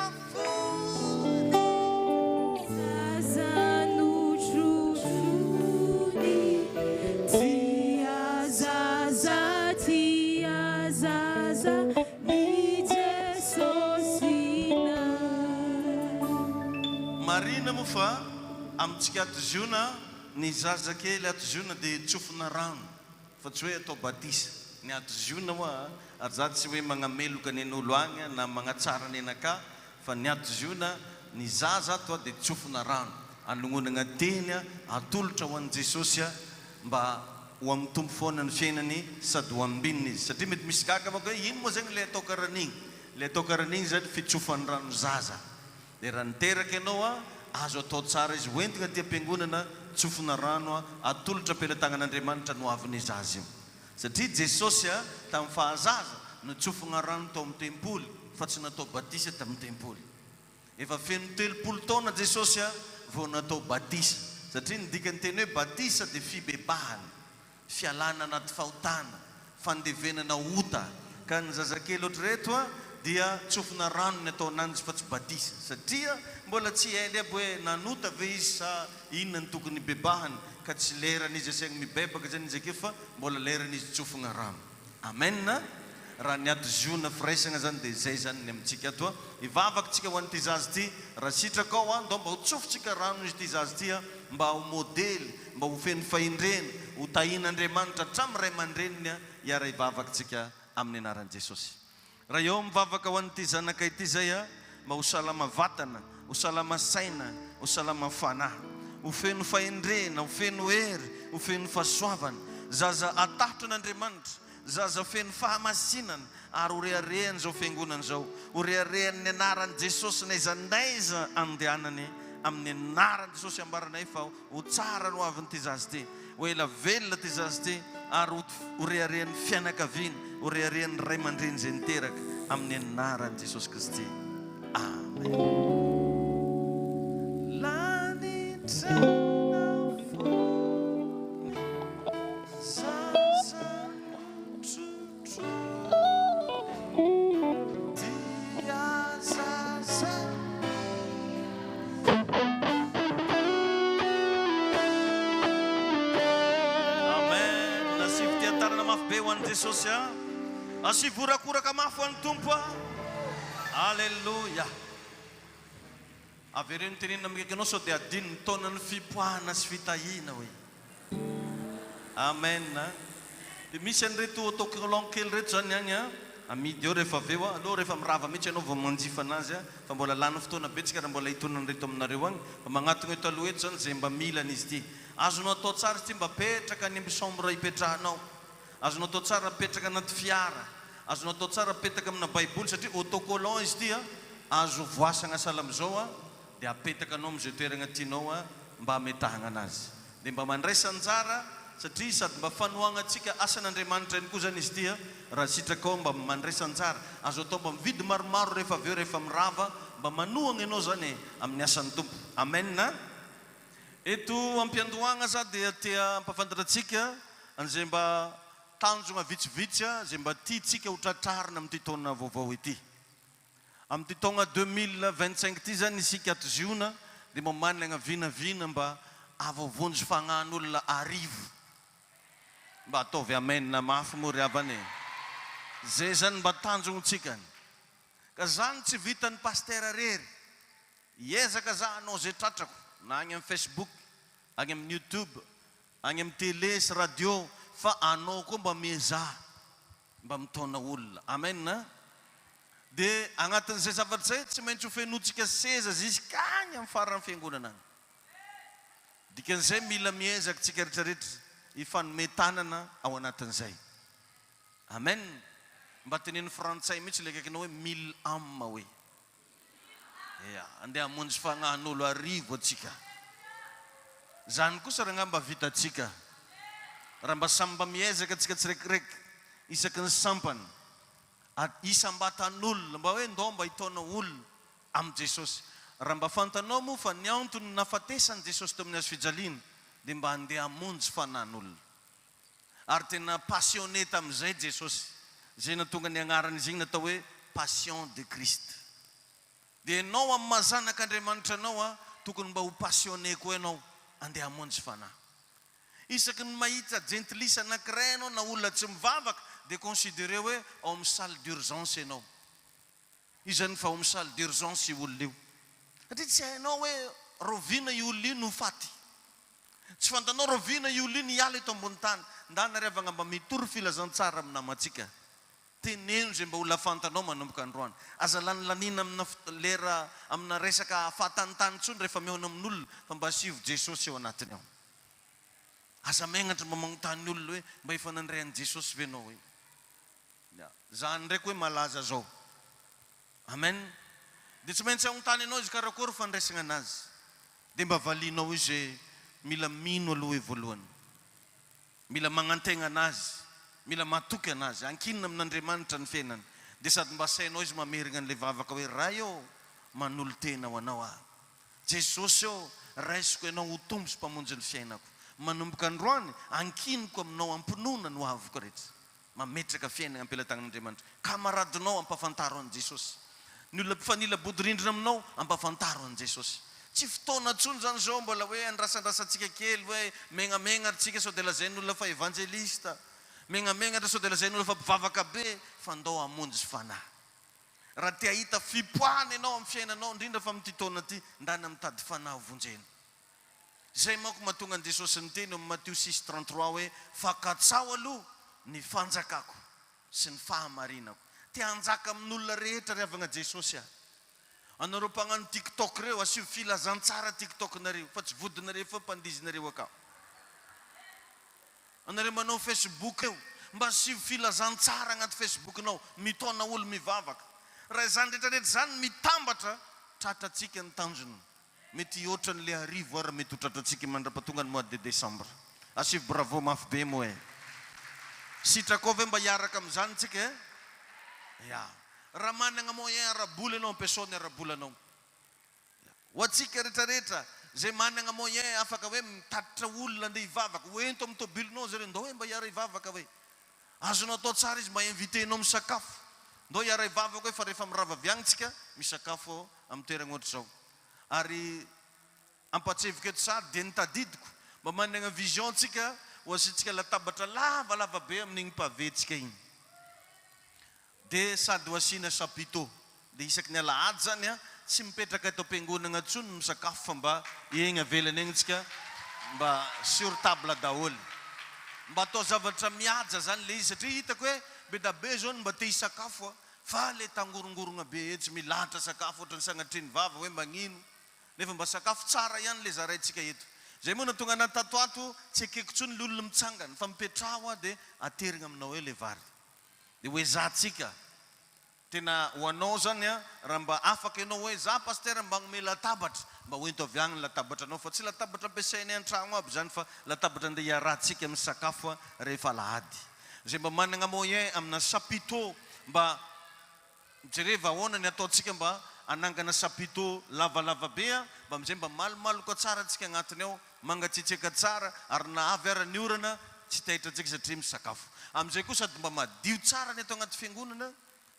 marina moa fa amintsika atoziona ny zaza kely atoziona dia tsofona rano fa tsy hoe atao batisa ny atoziona moa ary tsy hoe magnameloka ny an'olo agny na magnatsara ny anaka fa ny atoziona ny zaza ato dia tsofona rano anognonana teny atolotra ho an'i Jesosy mba ho amin'ny tombo foana ny fiainany sady ho ambinina izy satria mety misy gaga mako hoe ino moa zegny le atao karan'igny le atao karan'igny zany fitsofany rano zaza dia raha niteraka ianao azo atao tsara izy hoentina ty am-piangonana tsofona rano atolotra am-pelantagnan'Andriamanitra no aviny zaza io satria Jesosy tamin'ny fahazaza no tsofona rano tao amin'ny tempoly fa tsy natao batisa tamin'ny tempoly efa feno 30 taona Jesosy vao natao batisa satria ny dikany teny hoe batisa dia fibebahana fialana anaty fahotana fandevenana ota ka ny zazakely ohatry reto dia tsofona rano ny atao ananjy fa tsy batisa satria mbola tsy hainy aby hoe nanota ve izy sa inona ny tokony bebahany ka tsy lerana izy asaigny mibebaka zany izy ake fa mbola lerana izy tsofona rano amen. Raha ny atoziona firaisana zany dia zay zany ny amintsika ato ivavakytsika ho an'ity zazy ty raha sitraka ao ndo mba ho tsofotsika rano izy ty zazy ty mba ho modely mba ho feno faindrena ho tahin'Andriamanitra hatramin'ny ray aman-dreniny iara ivavakytsika amin'ny anaran'i Jesosy. Raha eo mivavaka ho an'ity zanaka ity zay mba ho salama vatana ho salama saina ho salama fanahy ho feno faindrena ho feno hery ho feno fahasoavana zaza atahotro an'Andriamanitra zaza feno fahamasinana ary ho reharehany zao fiangonana zao ho reharehany anaran'i Jesosy naizanaiza andehanany amin'ny anaran'i Jesosy ambaranay fa ho tsara no avin'ity zazy ty ho ela velona ty zazy ty ary ho reharehany fianakaviana ho reharehany ray aman-dreny zay niteraka amin'ny anaran'i Jesosy Kristy amen. Jesosy asivorakoraka mafy an'ny tompo alleluia avereno tenenina mikaiky anao sao dia adino ny taonany fipoahana sy fitahina hoe amen. Dia misy an'ireto autocollant kely reto zany agny amidy eo rehefa aveo aloha rehefa mirava mihitsy ianao vao manjifa anazy fa mbola lany fotoana betsika raha mbola hitonana reto aminareo agny fa magnatona eto aloha eto zany zay mba milana izy ty azonao atao tsara izy ty mba petraka any amin'ny chambre hipetrahanao azonao atao tsara petraka anaty fiara azonao atao tsara petraka amina baiboly satria autocollant izy ty azo voasana sala amizao dia apetaka anao am'izay toerana tianao mba hametahana anazy dia mba mandraisa anjara satria sady mba fanohana atsika asan'Andriamanitra ihany koa zany izy ty raha sitraka ao mba mandraisa anjara azo atao mba mividy maromaro rehefa aveo rehefa mirava mba manohana ianao zany amin'ny asan'ny tompo amen. Eto ampiandohana za dia tia ampafantatratsika an'izay mba tanjona vitsivitsy zay mba tiatsika ho tratrarina amin'ity taona vaovao ity amin'ity taona 2025 ity zany isika atoziona dia mba manana vinavina mba avovonjy fagnan'olona arivo mba ataovy amen na mafy moa ry avany zay zany mba tanjontsika ka zany tsy vitan'ny pastera rery iezaka za anao zay tratrako na agny amin'ny Facebook agny amin'ny YouTube agny amin'ny télé sy radio fa anao koa mba miezah mba mitona olona amen. Dia agnatin'izay zavatra zay tsy maintsy ho fenotsika seza ziskagny amin'ny farany fiangonana agny dikan'izay mila miezaka tsika rehetrarehetra ifanometanana ao anatin'izay amen. Mba tenen'ny frantsay mihitsy le kaikinao hoe 1000 âmes hoe Ia, andeha hamonjy fagnahan'olo arivo atsika. Zany kosa raha ngamba vitatsika. Raha mba samba miezaka atsika tsiraikireky isaky ny sampany. Isam-batan'olona mba hoe ndao mba hitaona olona amin'ny Jesosy. Raha mba fantanao moa fa ny antony nafatesany Jesosy teo amin'ny hazo fijaliana dia mba handeha hamonjy fanahin'olona. Ary tena passionné tamin'izay Jesosy. Zay natonga ny agnaran'izy igny natao hoe passion de Christ. Dia ianao amin'ny mahazanak'Andriamanitra anao tokony mba ho passionné koa ianao handeha hamonjy fanahy. Isaky ny mahita gentilisa anankiray ianao na olona tsy mivavaka dia considéré hoe ao amin'ny salle d'urgence ianao. Izany fa ao amin'ny salle d'urgence io olona io. Satria tsy hainao hoe roviana io olona io no faty. Tsy fantanao roviana io olona io ny hiala eto ambony tany. Ndana revanga mba mitory filazantsara amin'ny namantsika. Teneno zay mba ho lafantanao manomboka androany. Aza lanilanina amina lera amina resaka fahatanytany tsony rehefa mihaona amin'olona fa mba asivo Jesosy eo anatiny ao. Aza megnatra mba magnontany olona hoe mba efa nandray an Jesosy ve anao hoe. Zany ndraiky hoe malaza zao. Amen. Dia tsy maintsy agnontany anao izy karakory fandraisana anazy. Dia mba valinao izy mila mino aloha hoe voalohany. Mila magnantegna anazy. Mila matoky anazy. Ankinina amin'Andriamanitra ny fiainany. Dia sady mba sainao izy mamerigna an'ilay vavaka hoe ray ô manolo tena ho anao Jesosy ô raisiko ianao ho tombo sy mpamonjy ny fiainako. Manomboka androany ankiniko aminao ampinoana no avoko rehetra. Mametraka fiainana ampelatanan'Andriamanitra. Kamaradinao ampafantaro an Jesosy. Ny olona mpifanila bodirindrina aminao ampafantaro an Jesosy. Tsy fotoana tsony zany zao mbola hoe andrasandrasantsika kely hoe megnamegna tsika sao dia lazain'olona fa evangelista. Megnamegna sao dia lazain'olona fa mpivavaka be fa ndao hamonjy fanahy. Raha tia hita fipoahana ianao amin'ny fiainanao indrindra fa amin'ity taona ity ndana mitady fanahy ho vonjena. Zay manko mahatonga an Jesosy ny teny amin'ny Matthieu 6:33 hoe fakatsao aloha ny fanjakako sy ny fahamarinako. Tia hanjaka amin'olona rehetra riavagna Jesosy Anareo mpagnano TikTok reo asivo filazantsara TikTok nareo fa tsy vodinareo fa mpandizinareo akao. Anareo manao Facebook reo mba asivo filazantsara agnaty Facebooknao mitaona olo mivavaka. Raha zany rehetrarehetra zany mitambatra tratratsika ny tanjony. Mety ohatran'le arivo ary mety ho tratratsika mandrapatonga ny mois de décembre. Asivo bravo mafy be moa sitrako ve mba hiaraka amin'izany tsika raha manana moyen arabola ianao ampiasaony arabola anao. Ho atsika rehetrarehetra zay manana moyen afaka hoe mitatitra olona andeha hivavaka hoento amin'ny tobilinao zareo ndao hoe mba hiara hivavaka hoe azonao atao tsara izy mba invitenao misakafo ndao hiara hivavaka hoe fa rehefa mirava viagnitsika misakafo amin'ny toerana ohatra zao. Ary ampatseviko eto sary dia nitadidiko mba manana vision tsika ho asitsika latabatra lavalava be amin'igny pavetsika igny. Dia sady ho asina chapiteau. Dia isaky ny alahady zany tsy mipetraka eto am-piangonana tsony misakafo fa mba egny avelany egny tsika mba sur table daholo. Mba atao zavatra mihaja zany le izy satria hitako hoe be da be zao mba te hisakafo fa le tangorongorona be tsy milahatra sakafo ohatrany sanatriny vava hoe magnino. Nefa mba sakafo tsara ihany le zaraintsika eto. Zay moa natonga anaty tatoato tsy akeko tsony le olona mitsangana fa mipetraho dia aterigna aminao hoe le vary. Dia hoe zahtsika tena ho anao zany raha mba afaka ianao hoe za pasteur mba agnome latabatra mba hoento avy agny latabatra anao fa tsy latabatra ampiasainay an-tragno aby zany fa latabatra andeha hiarahantsika amin'ny sakafo rehefa alahady. Zay mba manana moyen amina chapiteau mba jereva ahoana ny ataontsika mba anangana chapiteau lavalava be mba amizay mba malomaloka tsara atsika agnatiny ao mangatsiatsiaka tsara ary na avy ara ny orana tsy tahitra antsika satria misakafo. Amizay koa sady mba madio tsara ny atao agnaty fiangonana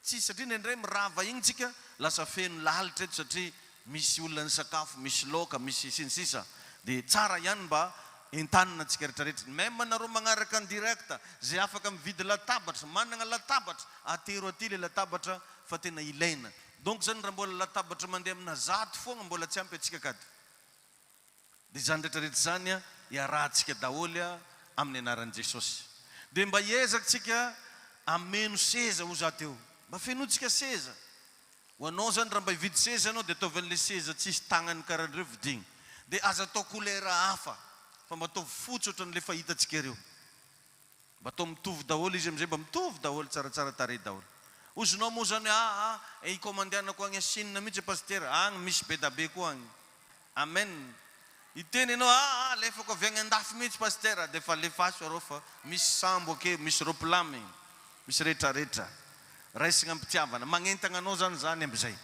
tsy satria nendray mirava igny tsika lasa feno lalitra eto satria misy olona ny sakafo misy loka misy sinsisa dia tsara ihany mba entanina atsika rehetrarehetra. Même anareo magnaraka ny directa zay afaka mividy latabatra manana latabatra atero aty le latabatra fa tena ilaina. Donc zany raha mbola latabatra mandeha amina 100 foagna mbola tsy ampy atsika kady. Dia zany rehetrarehetra zany hiarahantsika daholo amin'ny anaran'i Jesosy. Dia mba hiezaka tsika ameno seza ho za teo mba fenotsika seza. Ho anao zany raha mba hividy seza anao dia ataovan'le seza tsisy tagnany karahan'ireo vidigny dia aza atao kolera hafa fa mba atao fotsy ohatran'le fahitatsika ireo. Mba atao mitovy daholo izy amizay mba mitovy daholo tsaratsara tarehy daholo. Uzonao moa zany ikomandianako agny Chine mihitsy pasteur agny misy be da be koa agny. Amen. Iteny anao alefako avy agny andafy mihitsy pasteur de fa lefaso arô fa misy sambo ake, misy ropilamy, misy rehetrarehetra. Raisina ampitiavana magnentagna anao zany am'izay.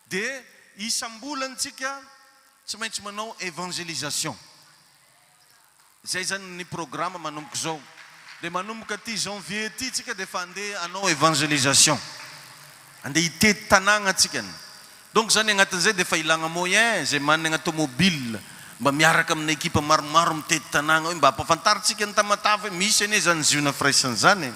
De isam-bolana tsika tsy maintsy manao évangélisation. Zay zany ny programme manomboka zao. De manomboka ty janvier ty tsika de fa andeha anao évangélisation. Andeha itety tanàgna tsika. Donc zany agnatin'izay de fa ilagna moyen zay manana automobile mba miaraka amina ekipa maromaro mitety tanàgna hoe mba ampafantaritsika ny tamatavy misy ane zany ziona fraisany zany.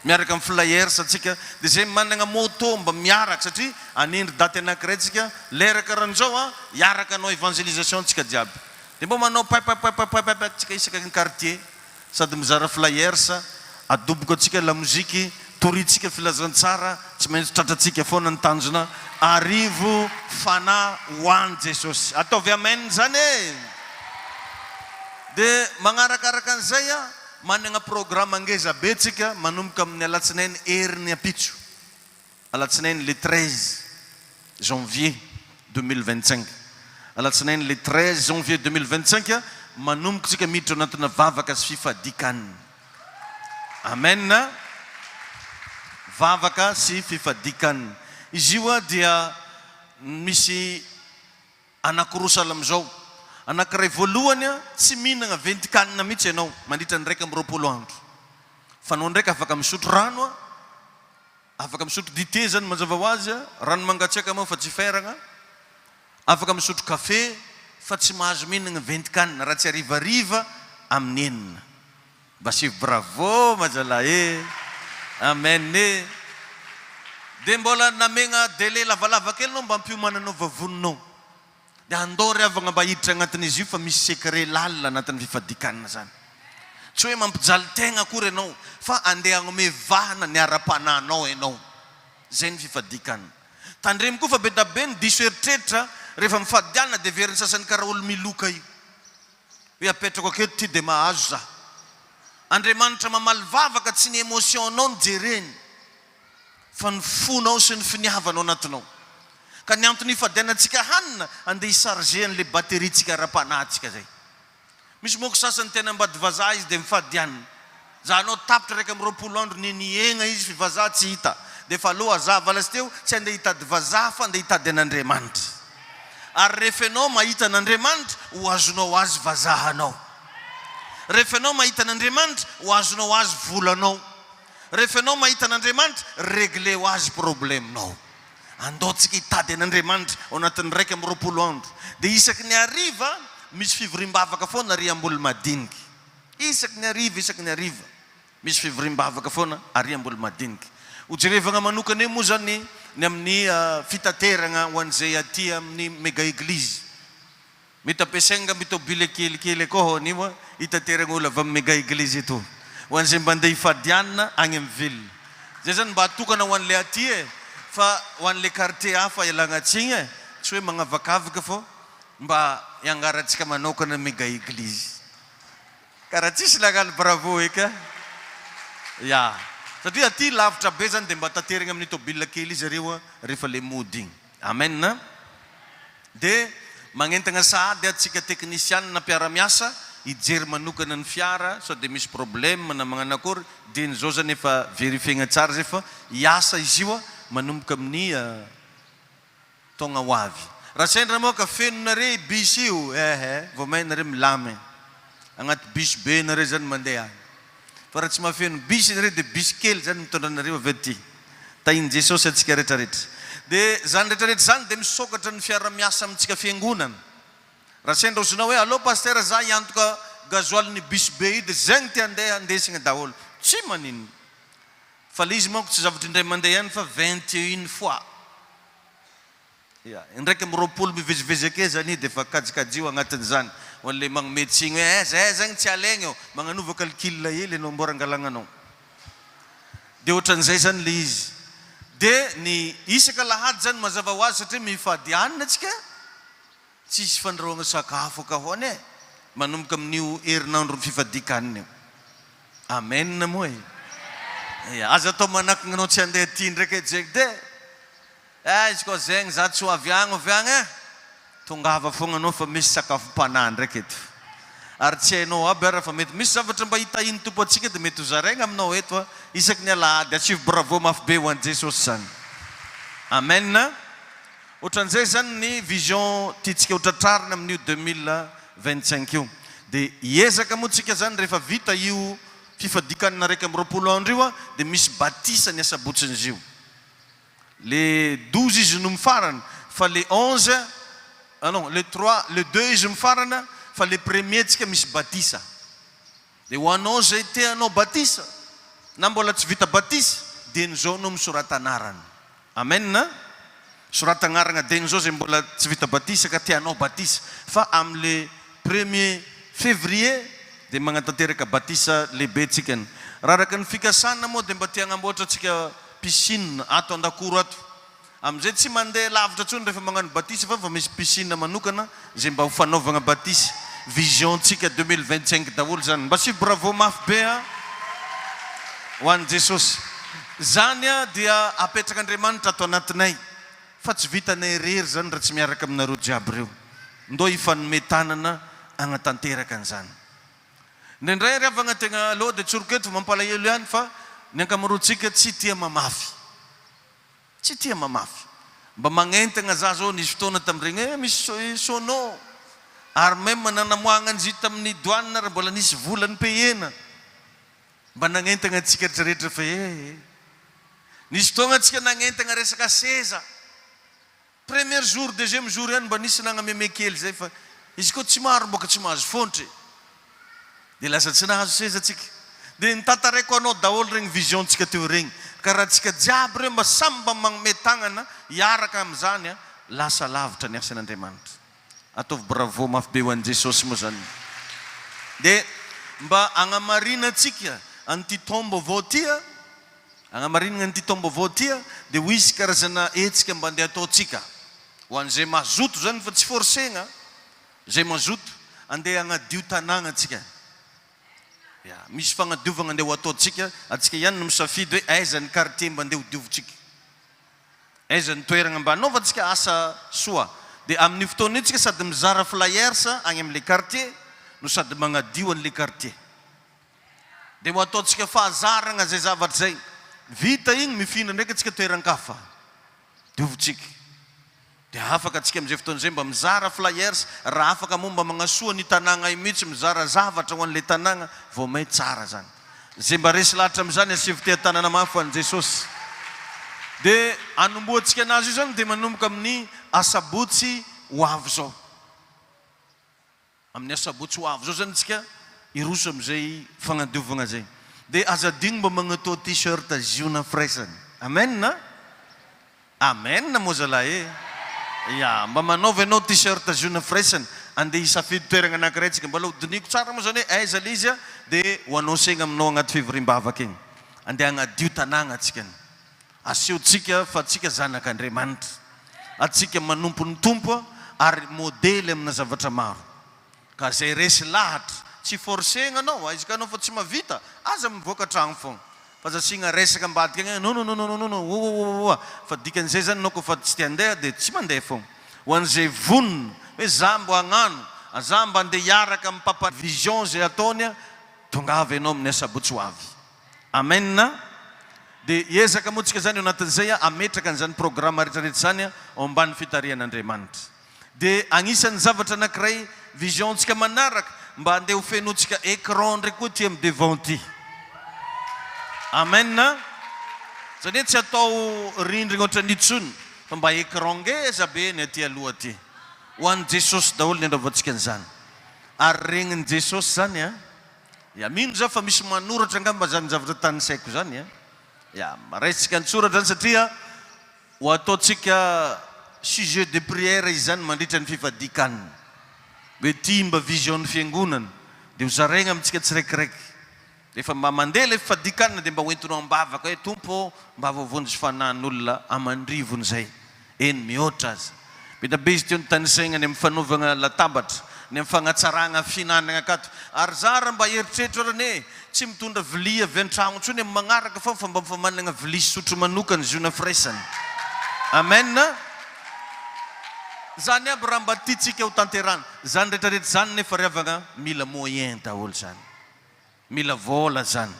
Miaraka amin'ny flyers atsika de zay manana moto mba miaraka satria anindry daty anankiray tsika lera karahan'izao hiaraka anao évangélisation tsika jiaby. De mba manao paipaipaipaipai tsika isaka ny quartier sady mizara flyers adoboka atsika la mozika toritsika filazantsara tsy maintsy tratratsika foana ny tanjona arivo fana ho an'i Jesosy. Ataovy amen zany e. De magnarakaraka an'izay manana programme angeza be tsika manomboka amin'ny alatsinainy heriny apitso. Alatsinainy le 13 janvier 2025. Alatsinainy le 13 janvier 2025 manomboka tsika miditra anatina vavaka sy fifadikana. Amen. Vavaka sy fifadikana. Izy io dia misy anakiroa salamizao. Anankiray voalohany tsy mihinagna ventikanina mihitsy ianao mandritra ny 120 andro. Fa anao ndraiky afaka misotro rano, afaka misotro dité zany mazava ho azy, rano mangatsiaka moa fa tsy feragna, afaka misotro kafe fa tsy mahazo mihinagna ventikanina raha tsy arivariva amin'ny enina. Basivy bravo mazalahy. Amen. De mbola namegna délai lavalava kely anao mba hampiomananao vavononao. De andory avagna mba hiditra agnatin'izy io fa misy secret lalina anatin'ny fifadikanina zany. Tsy hoe mampijaly tegna akory ianao fa andeha agnome vahana ny ara-pananao ianao. Zay ny fifadikana. Tandremo koa fa be da be ny diso eritreritra rehefa mifadiana de veriny sasany karaha olo miloka io. Hoe apetrako aketo ty de mahazo za. Andriamanitra mamaly vavaka tsy ny émotion anao ny jereny fa ny fonao sy ny finiavanao anatinao. Ka ny antony fadianantsika hanina andeha hisarge an'le batteritsika ara-panatsika zay. Misy moa ko sasany tena mbady vazaha izy de mifadiana. Za anao tapitra raiky amin'ny 20 andro niegna izy fi vazaha tsy hita. De fa aloha azava lasy teo tsy andeha hitady vazaha fa andeha hitady an'Andriamanitra. Ary rehefa anao mahita an'Andriamanitra ho azonao azy vazahanao. Rehefa anao mahita an'Andriamanitra ho azonao azy volanao. Rehefa anao mahita an'Andriamanitra réglé ho azy probleminao. Andaotsika hitady an'Andriamanitra ao anatin'ny 120 andro. De isaky ny ariva misy fivoriam-bavaka foana ariam-boly madiniky. Isaky ny ariva misy fivoriam-bavaka foana ariam-boly madiniky. Hojerevagna manokana moa zany ny amin'ny fitateragna ho an'izay aty amin'ny méga église. Mety ampiasaina mitobile kelikely koa anio hitateragna olo avy amin'ny méga église eto. Ho an'izay mba andeha hifadianina agny amin'ny ville. Zay zany mba atokana ho an'le aty fa ho an'le quartier hafa ialagnatsiny tsy hoe magnavakavaka fô mba iangaratsika manokana méga église. Karaha tsisy lagali bravo eka. Ya. Satria aty lavitra be zany de mba taterigna amin'ny tobile kely izy reo rehefa le mody igny. Amen. De magnentagna sahady atsika teknisianina mpiara-miasa hijery manokana ny fiara sao de misy problème na magnano akory de zao zany efa vérifiegna tsara zay fa hiasa izy io manomboka amin'ny taogna ho avy. Raha sendra moa ka fenonare bis io vao mainare milamy agnaty bis be nare zany mandeha. Fa raha tsy mahafeno bis nare de bis kely zany mitondra anareo avy aty. Tahiny Jesosy atsika rehetrarehetra. De zany rehetrarehetra zany de misokatra ny fiara-miasa amintsika fiangonana. Raha sendra osinao hoe allo pasteur za hiantoka gazoalin'ny bis be io de zay ty andeha andesigna daholo. Tsy manino. Fa le izy manko tsy zavatra indray mandeha ihany fa 21 fois. Indraiky amin'ny 20 mivezivezy ake zany de fa kajikajio agnatin'izany. Ho an'le magnometsiny hoe zay zagny tsy alaigna eo magnanova calcul hely anao mbora angalagnanao. De ohatran'izay zany le izy. De ny isaka lahady zany mazava ho azy satria mifadianina atsika tsisy fandrahoagna sakafo ka hoany manomboka amin'io herinandro fifadikanina io. Amen moa e. Aza atao manakagna anao tsy andeha ty ndraiky edy zegny de izy koa zegny za tsy ho avy agny tongava fogna anao fa misy sakafom-panahy ndraiky eto ary tsy hainao aby ara fa mety misy zavatra mba hitahiny tompo atsika de mety ho zaraigna aminao eto isaky ny alahady atsivy bravo mafy be ho an'i Jesosy zany amen ohatran'izay zany ny vision tiatsika ho tratrarina amin'io 2025 io de hiezaka moa tsika zany rehefa vita io fifadikanana raiky amby roapolo andro io de misy batisa ny asabotsiny io le 12 izy no mifarana fa le 11 non le 3 le 2 izy mifarana fa le premier tsika misy batisa de ho anao zay teanao batisa na mbola tsy vita batisa deny zao no misorata anarany amen sorata agnarana deny zao zay mbola tsy vita batisa ka teanao batisa fa am'le 1er février de magnatanteraka batisa lehibe tsikany raha araka ny fikasana moa de mba tia agnamboatra tsika piscine ato andakoro ato am'izay tsy mandeha lavitra tsony rehefa magnano batisa fa misy piscine manokana zay mba ho fanaovagna batisa vision tsika 2025 daholo zany mba sy bravo mafy be ho an'i Jesosy zany dia apetrak'Andriamanitra ato anatinay fa tsy vitanay rery zany raha tsy miaraka aminareo jiaby reo ndo hifanome-tanana agnatanteraka an'izany ndraindray riavagna tegna aloha de tsoriketo fa mampalahelo ihany fa ny ankamaroantsika tsy tia mamafy tsy tia mamafy mba magnentagna za zao nisy fotoana tam'iregny misy sono ary même nanamoagna an'izy tamin'ny douane raha mbola nisy volany payena mba nagnentagna atsika rehetrarehetra fa nisy fotoana atsika nagnentagna resaka seza premier jour deuxième jour ihany mba nisy nagnameme kely zay fa izy koa tsy maro boka tsy mahazo fontry de lasa tsy nahazo seza atsika de nitantaraiko anao daholo regny vision tsika teo regny ka raha tsika jiaby reo mba samy mba magnome tagnana hiaraka am'izany lasa lavitra ny asan'Andriamanitra ataovy bravo mafy be ho an'i Jesosy moa zany de mba agnamarina atsika an'ity tombo vao tia agnamarinana an'ity tombo vao tia de ho isy karazana etsika mba andeha ataotsika ho an'izay mazoto zany fa tsy forsegna zay mazoto andeha agnadio tanàgna atsika misy fagnadiovagna andeha ho ataotsika atsika ihany no misafidy hoe aiza ny quartier mba andeha ho diovotsika aiza ny toeragna mba anaovantsika asa soa de amin'ny fotoana io tsika sady mizara flyers agny amin'le quartier no sady magnadio an'le quartier de ho ataotsika fahazaragna zay zavatra zay vita igny mifindra ndraiky atsika toeran-kafa diovotsika de afaka atsika am'izay fotoana zay mba mizara flyers raha afaka moa mba magnasoa ny tanàgna io mihitsy mizara zavatra ho an'le tanàgna vao may tsara zany zay mba resy lahatra am'izany asivy tea-tanàna mafy ho an'i Jesosy de anomboatsika anazy io zany de manomboka amin'ny asabotsy ho avy zao amin'ny asabotsy ho avy zao zany tsika iroso am'izay fagnadiovagna zay de azadigno mba magnatao t-shirt ziona fraisany amen amen moa zalahy mba manaovy anao t-shirt ziona fraisany andeha hisafidy toeragna anankiray tsika mbola hodiniko tsara moa zany hoe aiza le izy de ho anao segna aminao agnaty fivoriam-bavaka igny andeha agnadio tanàgna atsikany aseotsika fa atsika zanak'Andriamanitra atsika manompo ny tompo ary modely amina zavatra maro ka zay resy lahatra tsy forsegna anao izy ka anao fa tsy mavita aza mivoaka tragno fogna fa zasigna resaka ambadika agny no fa dikan'izay zany anao kofa tsy tia andeha de tsy mandeha fogna ho an'izay vonona hoe za mbo agnano za mba andeha hiaraka amin'ny papa vision zay ataony tongavy anao amin'ny asabotsy ho avy amen de hiezaka moa tsika zany eo anatin'izay ametraka an'izany programme rehetrarehetra zany ao ambany fitarian'Andriamanitra de agnisan'ny zavatra anankiray vision tsika manaraka mba andeha ho fenotsika écran ndraiky koa ty amin'ny devant ty amen zany tsy atao rindrigna ohatra nitsony fa mba écran ngeza be ny aty aloha aty ho an'i Jesosy daholo ny andraovantsika an'izany ary regnin'i Jesosy zany mino za fa misy manoratra angamba zany zavatra tany saiko zany raisitsika antsoratra zany satria ho ataotsika sujet de prière izy zany mandritra ny fifadikanina hoe ty mba vision ny fiangonana de ho zaraigna amintsika tsiraikiraiky rehefa mba mandeha le fifadikanina de mba hoentinao ambavaka hoe tompo mba voavonjy fanan'olona amandrivony zay eny mihoatra azy betabe izy teo ny tanisaigna any amin'ny fanaovagna latabatra ny mifagnatsaragna finanagna akato ary za raha mba eritreritro rane tsy mitondra vilia avy an-tragno ntsony magnaraka fa fomba famanagna vilia sotro manokana izy io na firaisany amen zany aby raha mba tiatsika ho tanterana zany rehetrarehetra zany nefa riavagna mila moyen daholo zany mila vola zany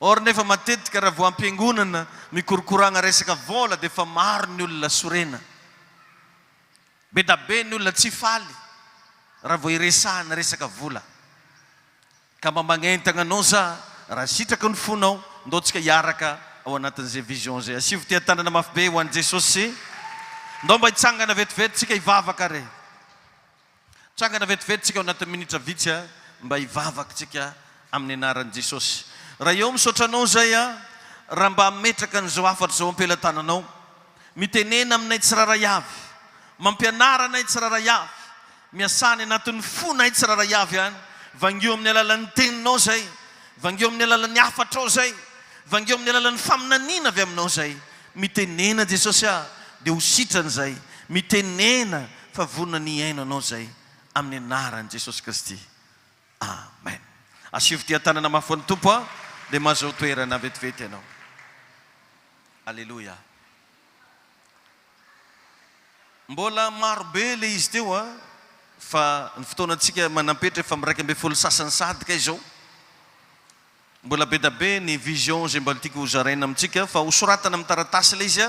or nefa matetika raha vo am-piangonana mikorokoragna resaka vola dia efa maro ny olona sorena be da be ny olona tsy faly raha vo iresahana resaka vola ka mba magnentagna anao za raha sitraka ny fonao ndaotsika hiaraka ao anatin'izay vision zay asivo tia tanana mafy be ho an'i Jesosy ndao mba hitsangana vetivety tsika hivavaka re tsangana vetivety tsika ao anatin'ny minitra vitsy mba hivavaka tsika amin'ny anaran'i Jesosy raha eo misaotranao zay raha mba metraka n'izao afatra zao ampelantananao mitenena aminay tsiraray avy mampianara anay tsiraray avy miasany anatin'ny fonay tsiraray avy any vangio amin'ny alalan'ny teninao zay vangio amin'ny alalan'ny afatrao zay vangio amin'ny alalan'ny faminaniana avy aminao zay mitenena Jesosy dia ho sitrany zay mitenena fa vonona ny ainanao zay amin'ny anaran'i Jesosy Kristy amen asivo tia tanana mafoan'ny tompo dia mazao toerana vetivety ianao alleluia mbola marobe le izy teo fa ny fotoanantsika manampetra efa miraika ambe folo sasany sadika izao mbola be da be ny vision zay mbola tiako hozaraina amintsika fa hosoratana amin'ny taratasy le izy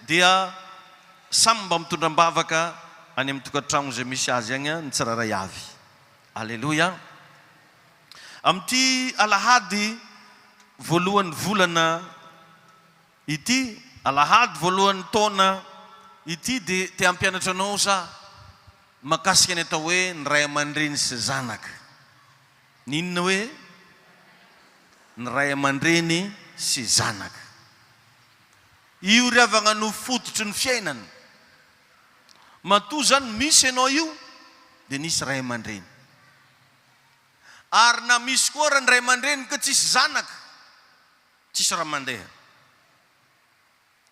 dia samy mba mitondram-bavaka any amin'ny tokantragno zay misy azy agny ny tsiraray avy alleluia amin'ity alahady voalohan'ny volana ity alahady voalohan'ny taona ity dia te hampianatra anao za makasika ny atao hoe ny ray aman-dreny sy zanaka ninona hoe ny ray aman-dreny sy zanaka io riavagna no fototry ny fiainana matoa zany misy ianao io dia nisy ray aman-dreny ary na misy koa raha ny ray aman-dreny ka tsisy zanaka tsisy raha mandeha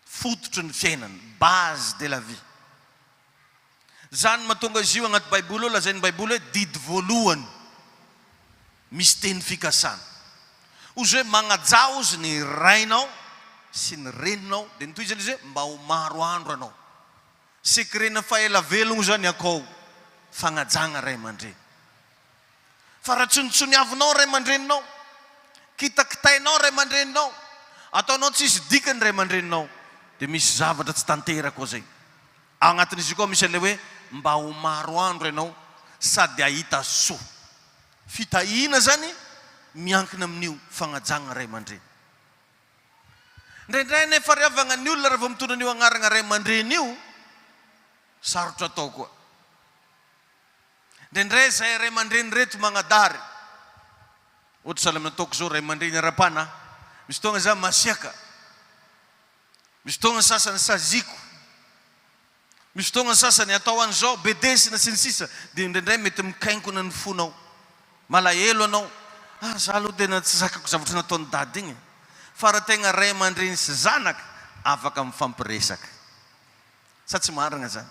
fototry ny fiainana base de la vie zany mahatonga izy io agnaty baiboly eo lazain'ny baiboly hoe didy voalohany misy teny fikasana ozy hoe magnaja ozy ny rainao sy ny reninao dia nytoy zany izy hoe mba ho maro andro anao sekrena faela velogno zany akao fagnajagna ray aman-dreny fa raha tsonitsoniavinao ray aman-dreninao kitakitainao ray aman-dreninao ataonao tsisy dikany ray aman-dreninao dia misy zavatra tsy tanteraka koa zay agnatin'izy koa misy an'le hoe mba ho maro andro ianao sady ahita soa fitahina zany miankina amin'io fagnajagna ray aman-dreny indraindray nefa riavagna ny olona raha vao mitondra an'io agnarana ray aman-dreny io sarotra atao koa indraindray zay ray aman-dreny reto magnadary ohatra sahala aminataoko zao ray aman-dreny ara-pana misy tonga za masiaka misy tonga sasany saziko misy tonga sasany atao an'izao bedesina sy ny sisa dia indraindray mety mikaingona ny fonao malahelo anao za aloha tena tsy zakako zavatra nataony dady igny fa raha tegna ray aman-dreny sy zanaka afaka mifampiresaka sa tsy marina zany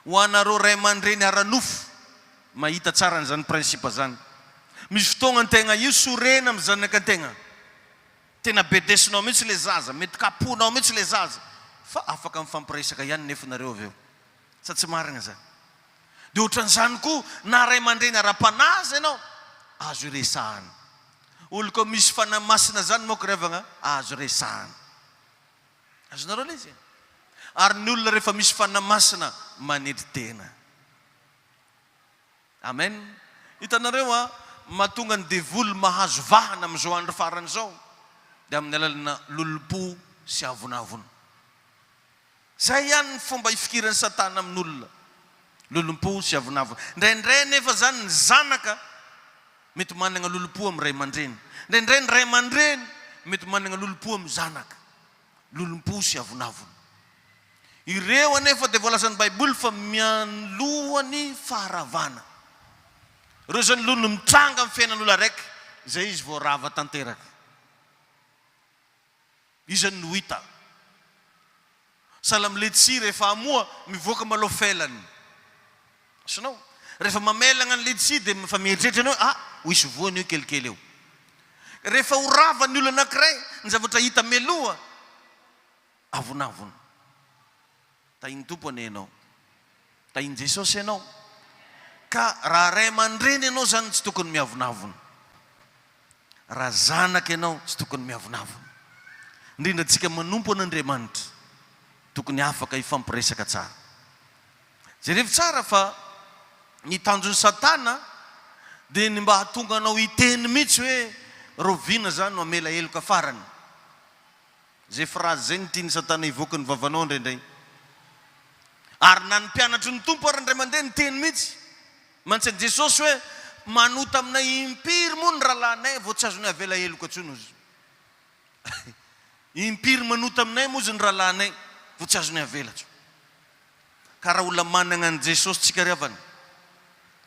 ho anareo ray aman-dreny ara-nofo mahita tsara n'izany principe zany misy fotoagna an-tegna io sorena amin'ny zanaka an-tegna tena bedesinao mihitsy le zaza mety kaponao mihitsy le zaza fa afaka mifampiresaka ihany nefa nareo avy eo sa tsy marina zany dia ohatran'izany koa na ray aman-dreny ara-panazy ianao azo iresahana olo koa misy fanamasina zany moa ko riavagna azo resahana azonareo le izy ary ny olona rehefa misy fanamasina manety tena amen hitanareo mahatonga ny devoly mahazo vahana amin'izao andro farany zao dia amin'ny alalana lolompo sy avonavona zay ihany ny fomba ifikiran'ny satana amin'olona lolompo sy avonavona indraindray nefa zany ny zanaka mety manana lolompo amin'ny ray aman-dreny indraindray ny ray aman-dreny mety manana lolompo amin'ny zanaka lolompo sy avonavona ireo anefa dia voalazan'ny baiboly fa mialohany faharavana ireo zany lolo mitranga amin'ny fiainan'olo araiky zay izy voarava tanteraka izany no hita sahala am'le tsira efa amoa mivoaka maloha felany sinao rehefa mamelagna ny lidsi dia fa mieritreritra anao ho isy voany io kelikely eo. Rehefa ho rava ny olo anankiray ny zavatra hita meloa avonavona. Tahiny tompony ianao, tahiny Jesosy ianao, ka raha ray aman-dreny ianao zany tsy tokony miavonavona, raha zanaka ianao tsy tokony miavonavona. Indrindra antsika manompo an'Andriamanitra tokony afaka ifampiresaka tsara. Jerevy tsara fa ny tanjon'ny Satana dia ny mba hahatonga anao hiteny mihitsy hoe roviana zany no amela heloka farany. Zay phrase zay ny tiany Satana hivoaka ny vavanao indraindray. Ary na ny mpianatry ny tompo ary indray mandeha ny teny mihitsy mantsy Jesosy hoe manota aminay impiry moa ny rahalanay vao tsy azony avela heloka ntsony ozy. Impiry manota aminay moa izy ny rahalanay vao tsy azony avela ntsony. Ka raha olona manana an Jesosy tsika riavana,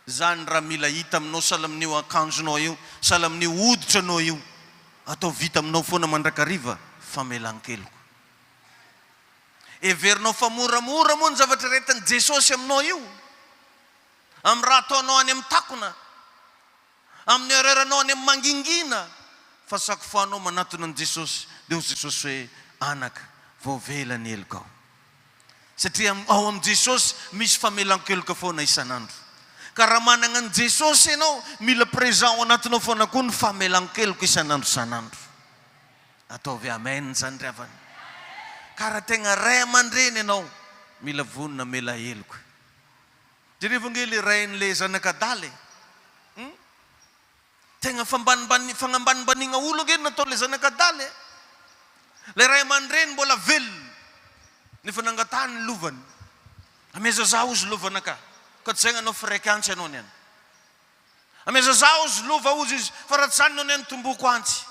zany raha mila hita aminao sala amin'io akanjonao io, sala amin'io hoditranao io, atao vita aminao foana mandrakariva famelan-keloko. Everinao fa moramora moa ny zavatra rehetan'i Jesosy aminao io, amin'ny raha ataonao any amin'ny takona, amin'ny oreranao any amin'ny mangingina, fa sakofanao manatona an Jesosy dia hoy Jesosy hoe anaka vao vela ny helokao. Satria ao amin'ny Jesosy misy famelan-keloka foana isan'andro. Ka raha manana an Jesosy ianao mila présent ao anatinao foana koa ny famelan-keloka isan'andro isan'andro. Ataovy amen zany riavana. Ka raha tegna ray aman-dreny ianao mila vonona mela heloka. Jereva nge le rain'le zanakadaly tegna fagnambanimbaniagna olo nge natao le zanakadaly. Le ray aman-dreny mbola velona nefa nangatany ny lovany. Ameza zaho ozy lovana ka tsy zay anao firaika-antsy anao niany. Ameza zaho ozy lova ozy izy fa raha tsy zany anao niany tomboko antsy.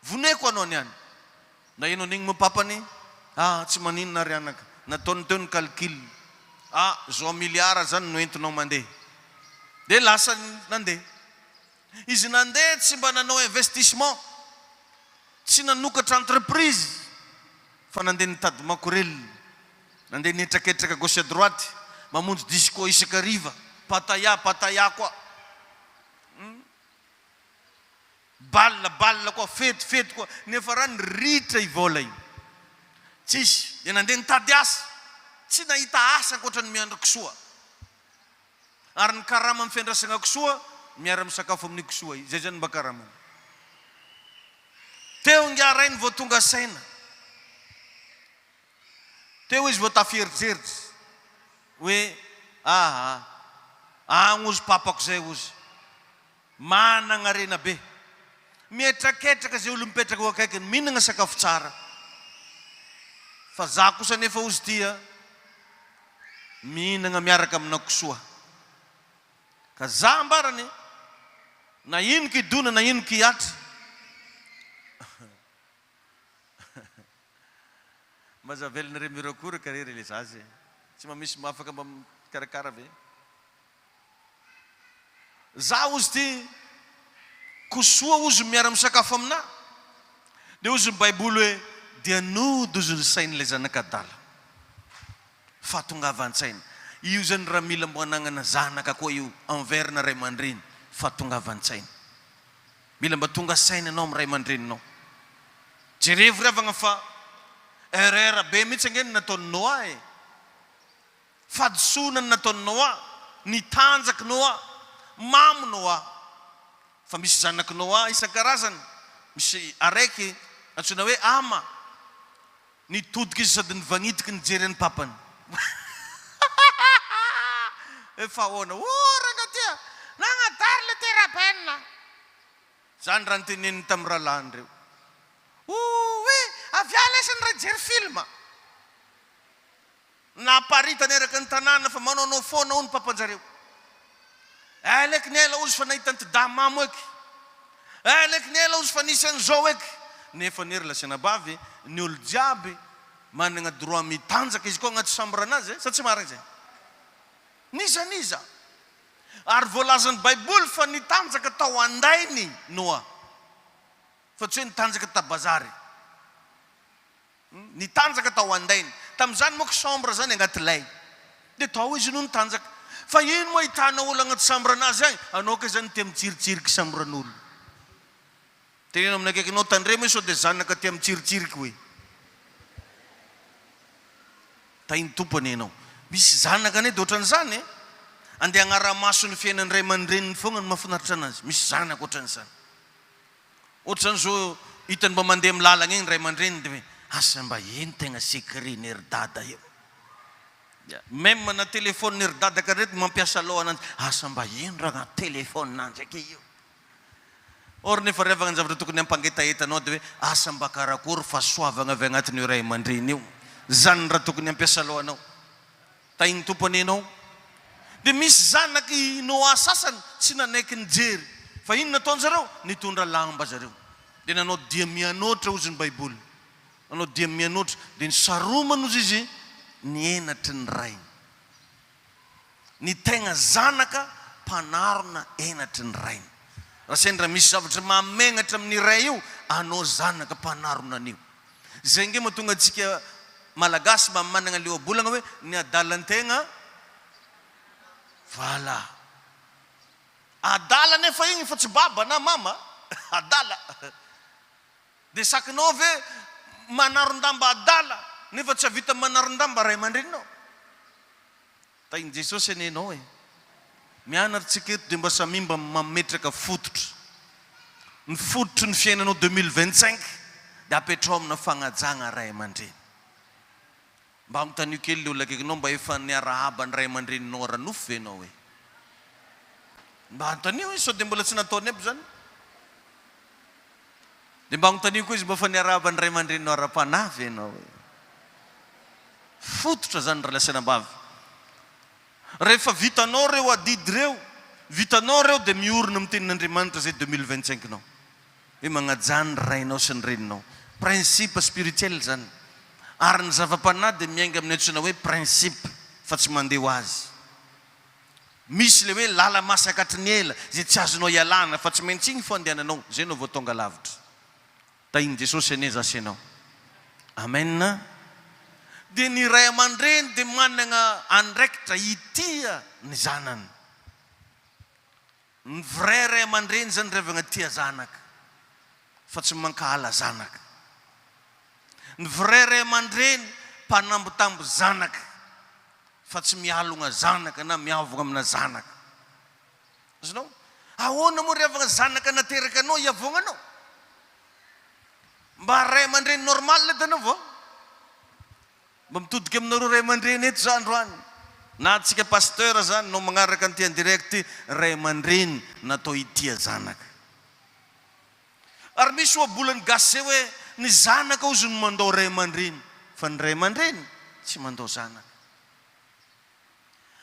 Voneko anao niany. Na ianao nigny mapapany tsy maninona ry anaka, nataony teo ny calcul. Zao miliara zany no entinao mandeha. Dia lasa nandeha. Izy nandeha tsy mba nanao investissement, tsy nanokatra entreprise, fa nandeha nitady makorely, nandeha nitraketraka gauche à droite, mamonjy disco isaka riva, pataya koa, balla koa, fety koa, nefa raha niritra ivola io. Tsisy, dia nandeha nitady asa, tsy nahita asa ankoatra ny miandra kisoa. Ary ny karama amin'ny fiandrasana kisoa miara-misakafo amin'ny kisoa, zay zany mba karamany. Teo ngarainy vao tonga saina. Teo izy vao tafieritseritsy hoe ozy papako zay ozy manana rena be, mietraketraka zay olo mipetraka ho akaikiny, mihinana sakafo tsara. Fa za kosa nefa ozy tia mihinana miaraka amina kisoa. Ka za ambarany na ino kidona na ino kiatra maza velona re mirakory karery le zazy tsy mamisy mafaka mba karakara ve. Za ozy ty kosoa ozy miara-misakafo amina, dia ozy ny baiboly hoe dia nody ozy ny sain'ilay zanakadala, fahatongavan-tsaina. Io zany raha mila mbo anagnana zanaka koa io envers-na ray aman-dreny, fahatongavan-tsaina. Mila mba tonga saina anao amin'ny ray aman-dreninao. Jerevy riavagna fa erreur be mihitsy angeny nataon'ny Noa e. Fadisonany nataon'ny Noa, nitanjaky Noa, mamo Noa. Fa misy zanaky Noa isan-karazany, misy araiky antsoina hoe ama, nitodiky izy sady nivagnitika nijery ny papany. Efa ahoana ranga tia nagnadary le terapenina zany raha nyteneniny tamin'ny rahalahy reo. Aviala esany raha jery filma naparita neraka ny tanàna fa manaonao foana ho ny papanjareo. Aleky ny ela ozy fa nahita ny tidamamo eky, aleky ny ela ozy fa nisy an'izao eky. Nefa nery lasina bavy ny olo jiaby manana droit mitanjaka izy koa agnaty chambre anazy sa tsy marina zay. Niza ary voalazan'ny baiboly fa nitanjaka tao andainy Noa, fa tsy hoe nitanjaka tabazary, nitanjaka tao andainy. Tamin'izany moa chambre zany agnaty lay, dia tao izy no nitanjaka. Fa ino mo hitanao olo agnaty sambranazy agny? Anao ka zany tia mitsiritsirik sambran'olo. Tenenao amin'ny akaikinao tandremo sao dia zanaka tia mitsiritsirik hoe. Tainy tompony ianao. Misy zanaka ane dia ohatran'izany andeha hagnara-maso ny fiainan'ny ray aman-dreniny fogna ny mahafinaritra anazy. Misy zanaka ohatran'izany. Ohatran'izao hitany mba mandeha milalagna iny ray aman-dreniny dia hoe asa mba ino tegna sekren'ny ery dada io. Même na téléphone ery dada ka reto mampiasa lohananjy asa mba ino raha agnaty téléphone-nanjy ake io. Or nefa revagna ny zavatra tokony hampangetahetanao dia hoe asa mba karakory fahasoavana avy agnatin'io ray aman-dreny io. Zany raha tokony hampiasa lohanao. Tainy tompony ianao. Dia misy zanaky Noa sasany tsy nanaiky ny jery. Fa ino nataony zareo? Nitondra lamba zareo. Dia nanao dia mianoatra ozy ny Baiboly. Nanao dia mianoatra dia nisaromana ozy izy nienatry ny rainy. Ny tegna zanaka mpanarona enatry ny rainy. Raha sendra misy zavatra mamegnatra amin'ny ray io, anao zanaka mpanarona an'io. Zay nge mahatonga antsika malagasy mba manana le ohabolana hoe ny adalan-tegna vala. Adala nefa igny fa tsy baba na mama. Adala. Dia sakinao ve manaron-damba adala nefa tsy avita manaron-damba ray aman-dreninao. Tainy Jesosy anenao mianatsika eto dia mba samimba mametraka fototra. Ny fototry ny fiainanao 2025 dia apetrao amina fagnajana ray aman-dreny. Mba agnotanio kely le olona akaikinao mba efa niarahaba ny ray aman-dreninao ara-nofo ve ianao hoe? Mba agnotanio hoe sao dia mbola tsy nataony aby zany. Dia mba agnotanio koa izy mba fa niarahaba ny ray aman-dreninao ara-panahy ve ianao hoe? Fototra zany relationam-bavy. Rehefa vitanao reo adidy reo, vitanao reo dia miorina amin'ny tenin'Andriamanitra zay 2025 nao. Hoe magnajany rainao sy ny reninao. Principe spirituel zany. Ary ny zava-panahy dia miainga amin'ny antsoina hoe principe fa tsy mandeha ho azy. Misy le hoe lala masakatry ny ela zay tsy azonao ialana fa tsy maintsy igny fo andehananao. Zay no vao tonga lavitra. Tainy Jesosy ane zasy ianao. Amen. Dia ny ray aman-dreny dia manana andraikitra itia ny zanany. Ny vrai ray aman-dreny zany revagna tia zanaka fa tsy mankahala zanaka. Ny vrai ray aman-dreny mpanambotambo zanaka fa tsy mialogna zanaka na miavogna amina zanaka. Azonao? Ahoana moa revagna zanaka nateraka anao iavogna anao? Mba ray aman-dreny normal le tanao vao? Mba mitodika aminareo ray aman-dreny eto za androany. Na atsika pasteur zany no magnaraka an'ity en direct ray aman-dreny natao itia zanaka. Ary misy ohabolany gasy hoe ny zanaka ozy no mandao ray aman-dreny fa ny ray aman-dreny tsy mandao zanaka.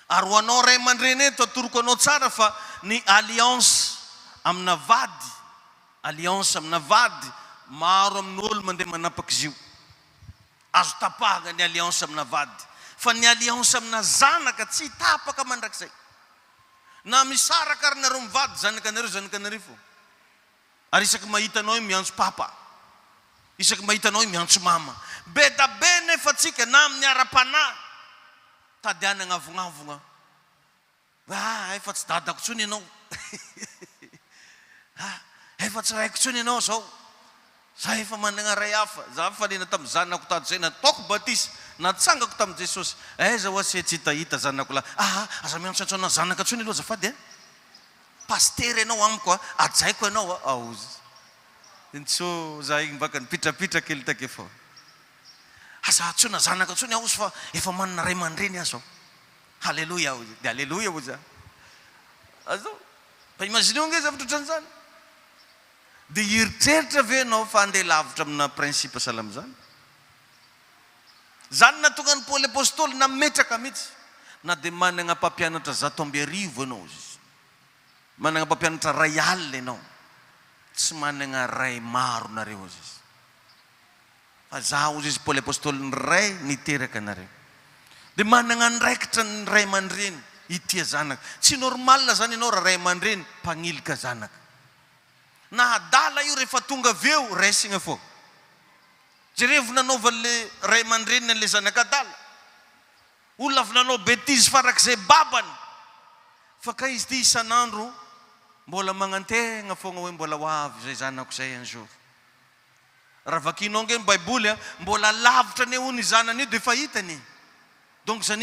Ary ho anao ray aman-dreny eto atoroko anao tsara fa ny alliance amina vady, alliance amina vady maro amin'olo mandeha manapaka io. Azo tapahana ny alliance amina vady. Fa ny alliance amina zanaka tsy tapaka mandrakizay. Na misaraka ary nareo mivady zanakanareo fo. Ary isaky mahitanao miantso papa. Isaky mahitanao miantso mama. Be da be nefa tsika na amin'ny ara-panahy tadiana agnavonavogna. Efa tsy dadako tsony ianao. Efa tsy raiko tsony ianao zao. Za efa manana ray hafa. Za falena tamin'ny zanako tady zay nataoko batisa. Natsangako tamin'i Jesosy. Zao asy tsy hitahita zanako la. Aza miantso antsona zanaka tsony aloha zafady. Paster ianao amiko ajaiko ianao aozy. So za igny baka nipitrapitra kely take fô. Aza atsona zanaka tsony aozy fa efa manana ray aman-dreny azo. Halleluja aozy. Dia halleluja ozy. Azo. Fa imagineo nge zavatra ohatran'izany. Dia hiritreritra ve ianao fa andeha lavitra amina principe salama zany? Zany natonga ny Paoly apôstôly nametraka mihitsy. Na dia manana mpampianatra 120,000 ianao izy. Manana mpampianatra ray alina ianao. Tsy manana ray maro nareo izy. Fa za ozy izy Paoly apôstôly ny ray niteraka nareo. Dia manana andraikitra ny ray aman-dreny itia zanaka. Tsy normal zany ianao raha ray aman-dreny mpagnilika zanaka. Na adala io rehefa tonga aveo raisina fô. Jerevy nanaova le ray aman-dreny an'le zanaka adala. Olona avy nanao betizy farak'izay babany Fa ka izy ty isan'andro mbola magnantegna fogna hoe mbola ho avy zay zanako zay un jour. Raha vakinao nge ny baiboly mbola lavitra ne ho ny zanany io dia fa hitany. Donc zany izy